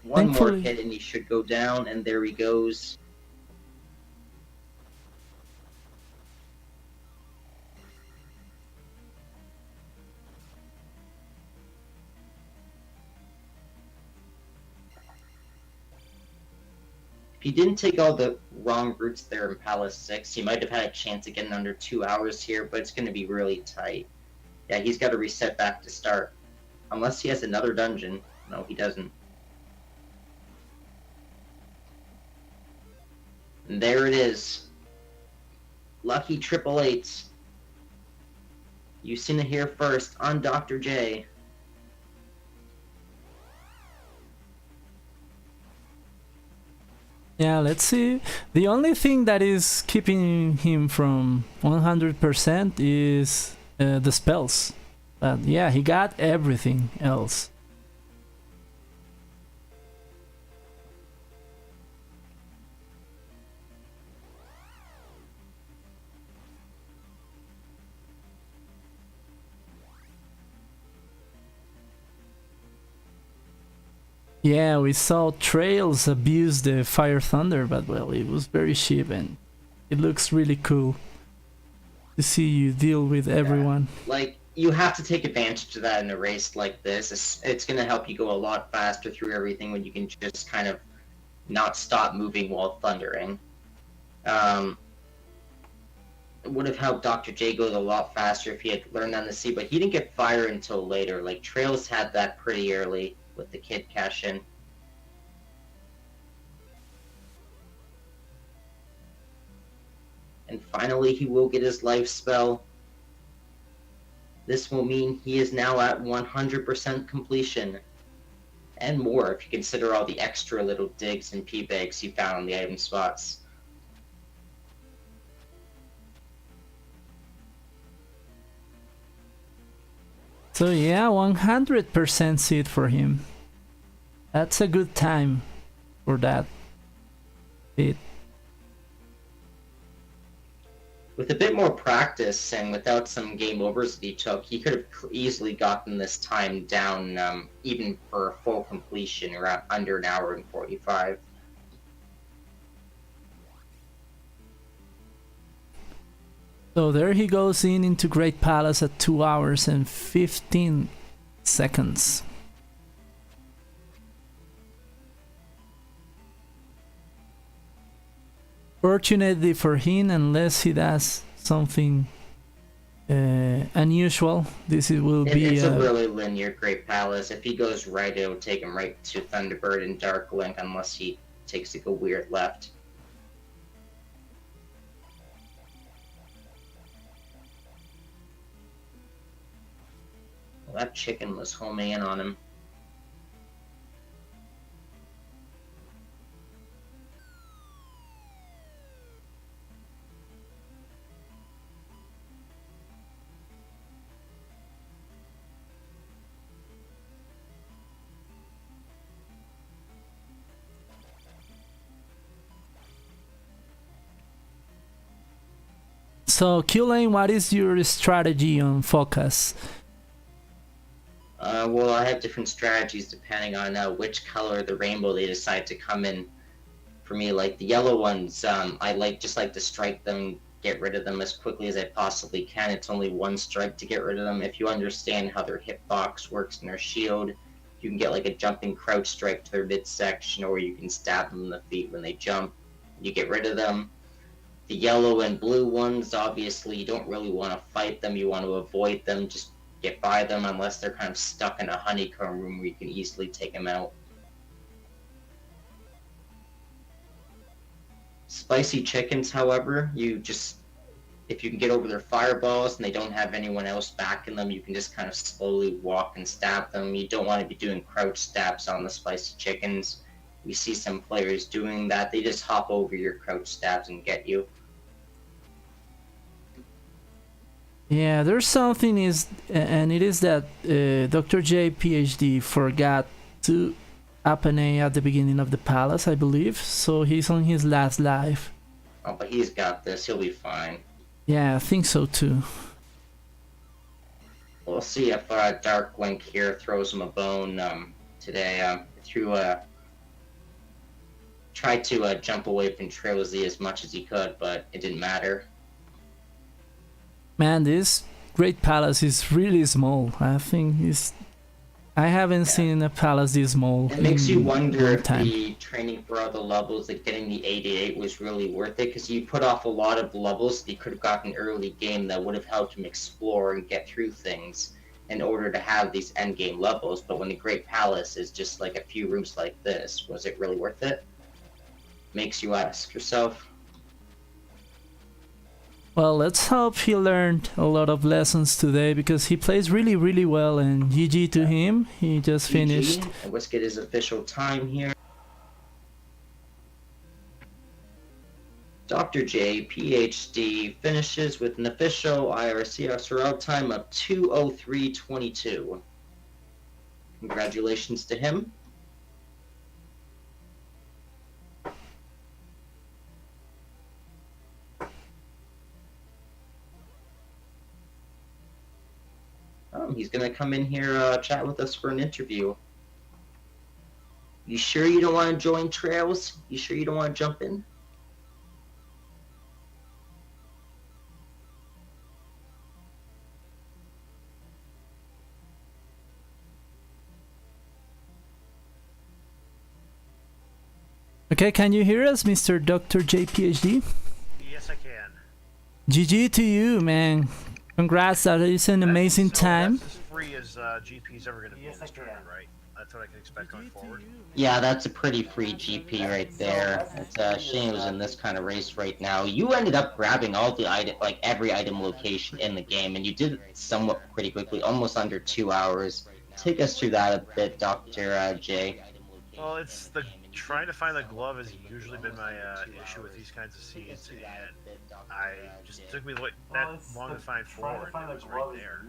One more hit and he should go down, and there he goes. If he didn't take all the wrong routes there in Palace 6, he might have had a chance of getting under 2 hours here, but it's going to be really tight. Yeah, he's got to reset back to start. Unless he has another dungeon. No, he doesn't. And there it is. Lucky triple eights. You've seen it here first on Dr. J. Yeah, let's see. The only thing that is keeping him from 100% is the spells. But yeah, he got everything else. Yeah, we saw Tra1LZ abuse the Fire Thunder, but well, it was very cheap and it looks really cool to see you deal with everyone. Like, you have to take advantage of that in a race like this. It's going to help you go a lot faster through everything when you can just kind of not stop moving while thundering. It would have helped Dr. J go a lot faster if he had learned on the sea, but he didn't get fire until later. Like, Tra1LZ had that pretty early with the kid cash-in. And finally, he will get his life spell. This will mean he is now at 100% completion. And more if you consider all the extra little digs and P-bags you found on the item spots. So yeah, 100% seed for him. That's a good time for that bit. With a bit more practice and without some game overs that he took, he could have easily gotten this time down even for a full completion, around under an hour and 45. So there he goes into Great Palace at 2 hours and 15 seconds. Fortunately for him, unless he does something unusual, this will be it's a really linear Great Palace. If he goes right, it'll take him right to Thunderbird and Dark Link, unless he takes like a weird left. Well, that chicken was homing in on him. So, Q-Lane, what is your strategy on focus? Well, I have different strategies depending on which color of the rainbow they decide to come in. For me, like the yellow ones, I just like to strike them, get rid of them as quickly as I possibly can. It's only one strike to get rid of them. If you understand how their hitbox works and their shield, you can get like a jumping crouch strike to their midsection, or you can stab them in the feet when they jump. You get rid of them. The yellow and blue ones, obviously, you don't really want to fight them. You want to avoid them. Just get by them unless they're kind of stuck in a honeycomb room where you can easily take them out. Spicy chickens, however, if you can get over their fireballs and they don't have anyone else backing them, you can just kind of slowly walk and stab them. You don't want to be doing crouch stabs on the spicy chickens. We see some players doing that. They just hop over your crouch stabs and get you. Yeah, there's something and it is that DrJayPhD forgot to up an A at the beginning of the palace, I believe. So he's on his last life. Oh, but he's got this. He'll be fine. Yeah, I think so too. We'll see if Dark Link here throws him a bone today. Tried to jump away from Tra1LZ as much as he could, but it didn't matter. Man, this Great Palace is really small. I think I haven't seen a palace this small. It makes you wonder if the training for other levels, like getting the 88, was really worth it, because you put off a lot of levels that you could have gotten early game that would have helped him explore and get through things in order to have these end game levels. But when the Great Palace is just like a few rooms like this, was it really worth it? Makes you ask yourself. Well, let's hope he learned a lot of lessons today because he plays really, really well. And GG to him. He just finished. And let's get his official time here. Dr. J, PhD, finishes with an official IRCSRL time of 2:03:22. Congratulations to him. He's going to come in here, chat with us for an interview. You sure you don't want to join Trails? You sure you don't want to jump in? Okay, can you hear us, Mr. Dr. JPhD? Yes, I can. GG to you, man. Congrats, that is an amazing time. That's as free as GP's ever going to be in this tournament, right? That's what I can expect going forward. Yeah, that's a pretty free GP right there. It's a shame it was in this kind of race right now. You ended up grabbing all the item, like every item location in the game, and you did it somewhat pretty quickly, almost under 2 hours. Take us through that a bit, Dr. J. Well, it's the trying to find the glove has usually been my issue with these kinds of seeds, and I just took me that long to find four, and it was right there.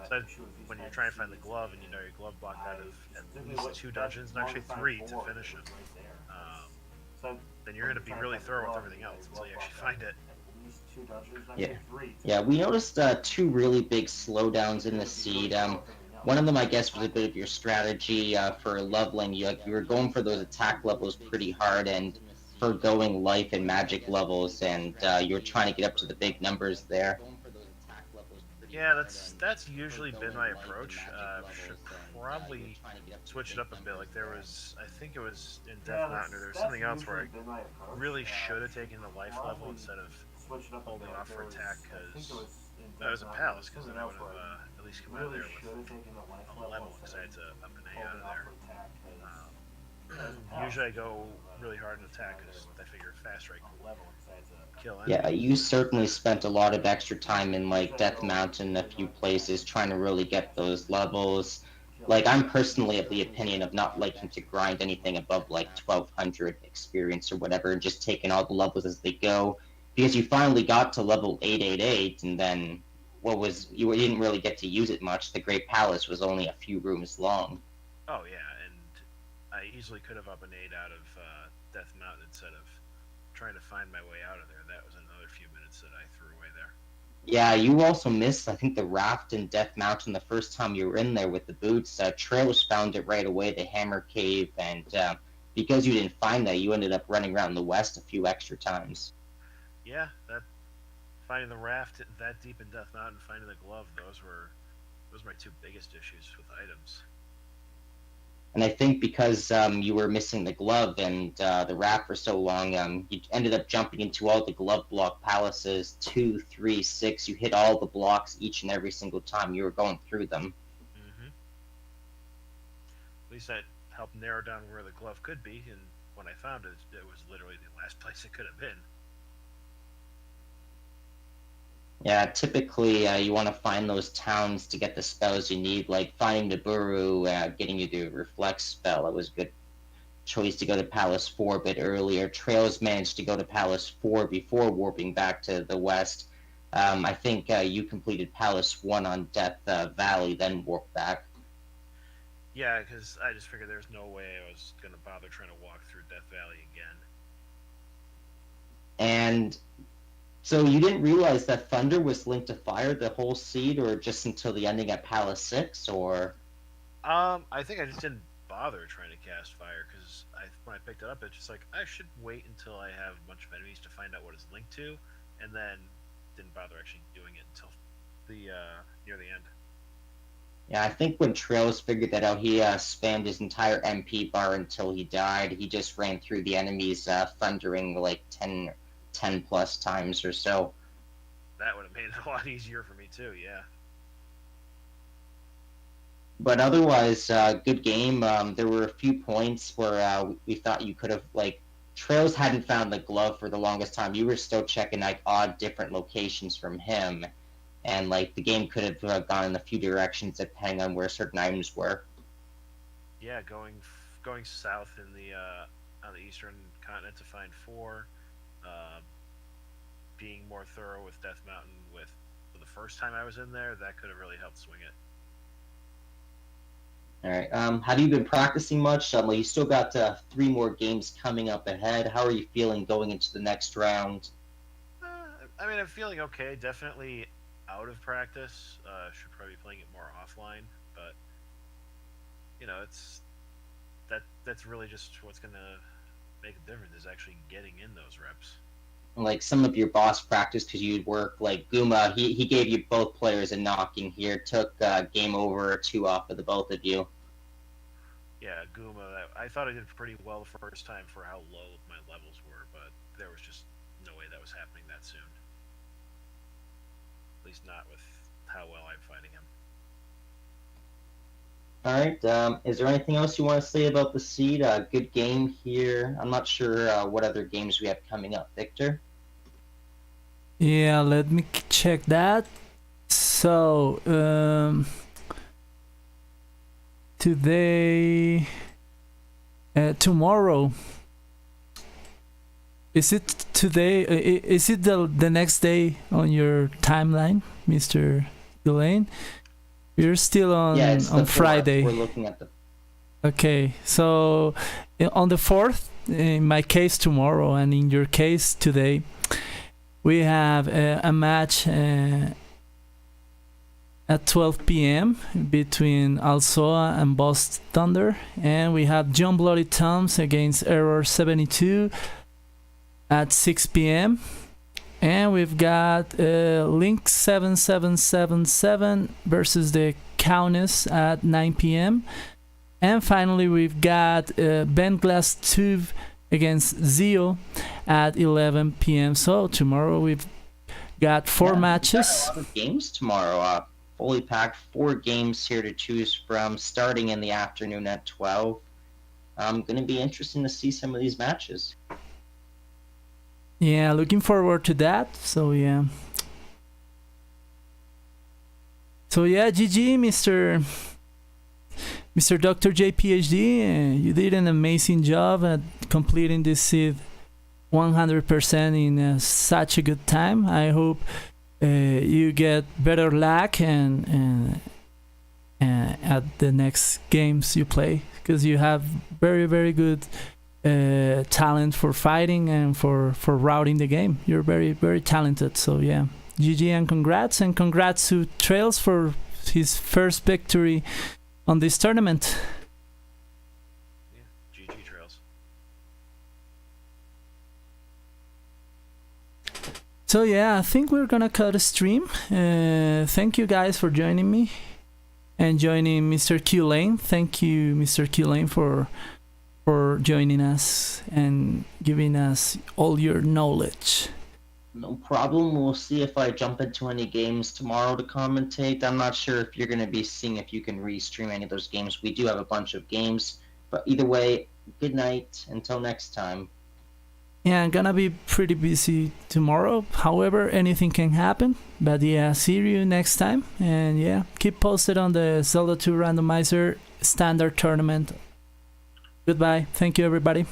That's when you're trying to find the glove, and you know your glove blocked out of at least 2 dungeons, and actually 3 to finish it. Then you're going to be really thorough with everything else until you actually find it. Yeah, we noticed 2 really big slowdowns in the seed. One of them, I guess, was a bit of your strategy for leveling. You were going for those attack levels pretty hard and forgoing life and magic levels, and you were trying to get up to the big numbers there. Yeah, that's usually been my approach. Should probably switch it up a bit. Like I think it was in Death Mountain, or there was something else where I really should have taken the life level instead of holding off for attack, because that was a palace, because then I would have at least come out of there with a level, because I had to up an A out of there. Usually I go really hard in attack, because I figure faster I can kill enemies. Yeah, you certainly spent a lot of extra time in like Death Mountain, a few places, trying to really get those levels. Like, I'm personally of the opinion of not liking to grind anything above like 1200 experience or whatever, and just taking all the levels as they go. Because you finally got to level 888, and then you didn't really get to use it much. The Great Palace was only a few rooms long. Oh yeah, and I easily could have up an 8 out of Death Mountain instead of trying to find my way out of there. That was another few minutes that I threw away there. Yeah, you also missed, I think, the raft in Death Mountain the first time you were in there with the boots. Trails found it right away, the Hammer Cave, and because you didn't find that, you ended up running around the west a few extra times. Yeah, finding the raft that deep in Death Mountain, finding the glove, those were my 2 biggest issues with items. And I think because you were missing the glove and the raft for so long, you ended up jumping into all the glove block palaces, 2, 3, 6. You hit all the blocks each and every single time you were going through them. Mm-hmm. At least that helped narrow down where the glove could be, and when I found it, it was literally the last place it could have been. Yeah, typically you want to find those towns to get the spells you need, like finding Nibiru, getting you the Reflect spell. It was a good choice to go to Palace 4 a bit earlier. Trails managed to go to Palace 4 before warping back to the west. I think you completed Palace 1 on Death Valley, then warped back. Yeah, because I just figured there's no way I was going to bother trying to walk through Death Valley again. And so you didn't realize that Thunder was linked to Fire the whole seed, or just until the ending at Palace 6, or? I think I just didn't bother trying to cast Fire, because when I picked it up, it's just like, I should wait until I have a bunch of enemies to find out what it's linked to, and then didn't bother actually doing it until near the end. Yeah, I think when Trails figured that out, he spammed his entire MP bar until he died. He just ran through the enemies, thundering like 10 plus times or so. That would have made it a lot easier for me too, yeah. But otherwise, good game. There were a few points where we thought you could have like Trails hadn't found the glove for the longest time. You were still checking like odd different locations from him, and like the game could have gone in a few directions depending on where certain items were. Yeah, going south in the on the eastern continent to find 4, being more thorough with Death Mountain with for the first time I was in there, that could have really helped swing it. All right. Have you been practicing much? Well, you still got 3 more games coming up ahead. How are you feeling going into the next round? I mean, I'm feeling okay. Definitely out of practice. Should probably be playing it more offline, but you know, that's really just what's gonna make a difference is actually getting in those reps. Like some of your boss practice, because you'd work like Guma, he gave you both players a knocking here, took game over or 2 off of the both of you. Yeah, Guma, I thought I did pretty well the first time for how low my levels were, but there was just no way that was happening that soon. At least not with how well I'm fighting him. All right. Is there anything else you want to say about the seed? Good game here. I'm not sure what other games we have coming up, Victor. Yeah, let me check that. So, today, tomorrow. Is it today? Is it the next day on your timeline, Mr. Elaine? You're still on on Friday. We're looking at the. Okay, so on the 4th, in my case tomorrow, and in your case today, we have a match at 12 p.m. between Alsoa and Boss Thunder, and we have John Bloody Toms against Error 72 at 6 p.m. And we've got Link 7777 versus the Countess at 9 p.m. And finally, we've got Ben Glass Tube against Zio at 11 p.m. So tomorrow we've got 4 matches. Got a lot of games tomorrow. Fully packed 4 games here to choose from, starting in the afternoon at 12. Going to be interesting to see some of these matches. Yeah, looking forward to that. So yeah. GG, Mr. DrJayPhD. You did an amazing job at completing this seed 100% in such a good time. I hope you get better luck and at the next games you play, because you have very, very good talent for fighting and for routing the game. You're very, very talented. So yeah, GG and congrats to Trails for his first victory on this tournament. Yeah, GG Trails. So yeah, I think we're gonna cut a stream. Thank you guys for joining me and joining Mr. Q Lane. Thank you, Mr. Q Lane, for joining us and giving us all your knowledge. No problem. We'll see if I jump into any games tomorrow to commentate. I'm not sure if you're going to be seeing if you can restream any of those games. We do have a bunch of games, but either way, good night. Until next time. Yeah, I'm gonna be pretty busy tomorrow. However, anything can happen. But yeah, see you next time. And yeah, keep posted on the Zelda 2 Randomizer Standard Tournament. Goodbye. Thank you, everybody.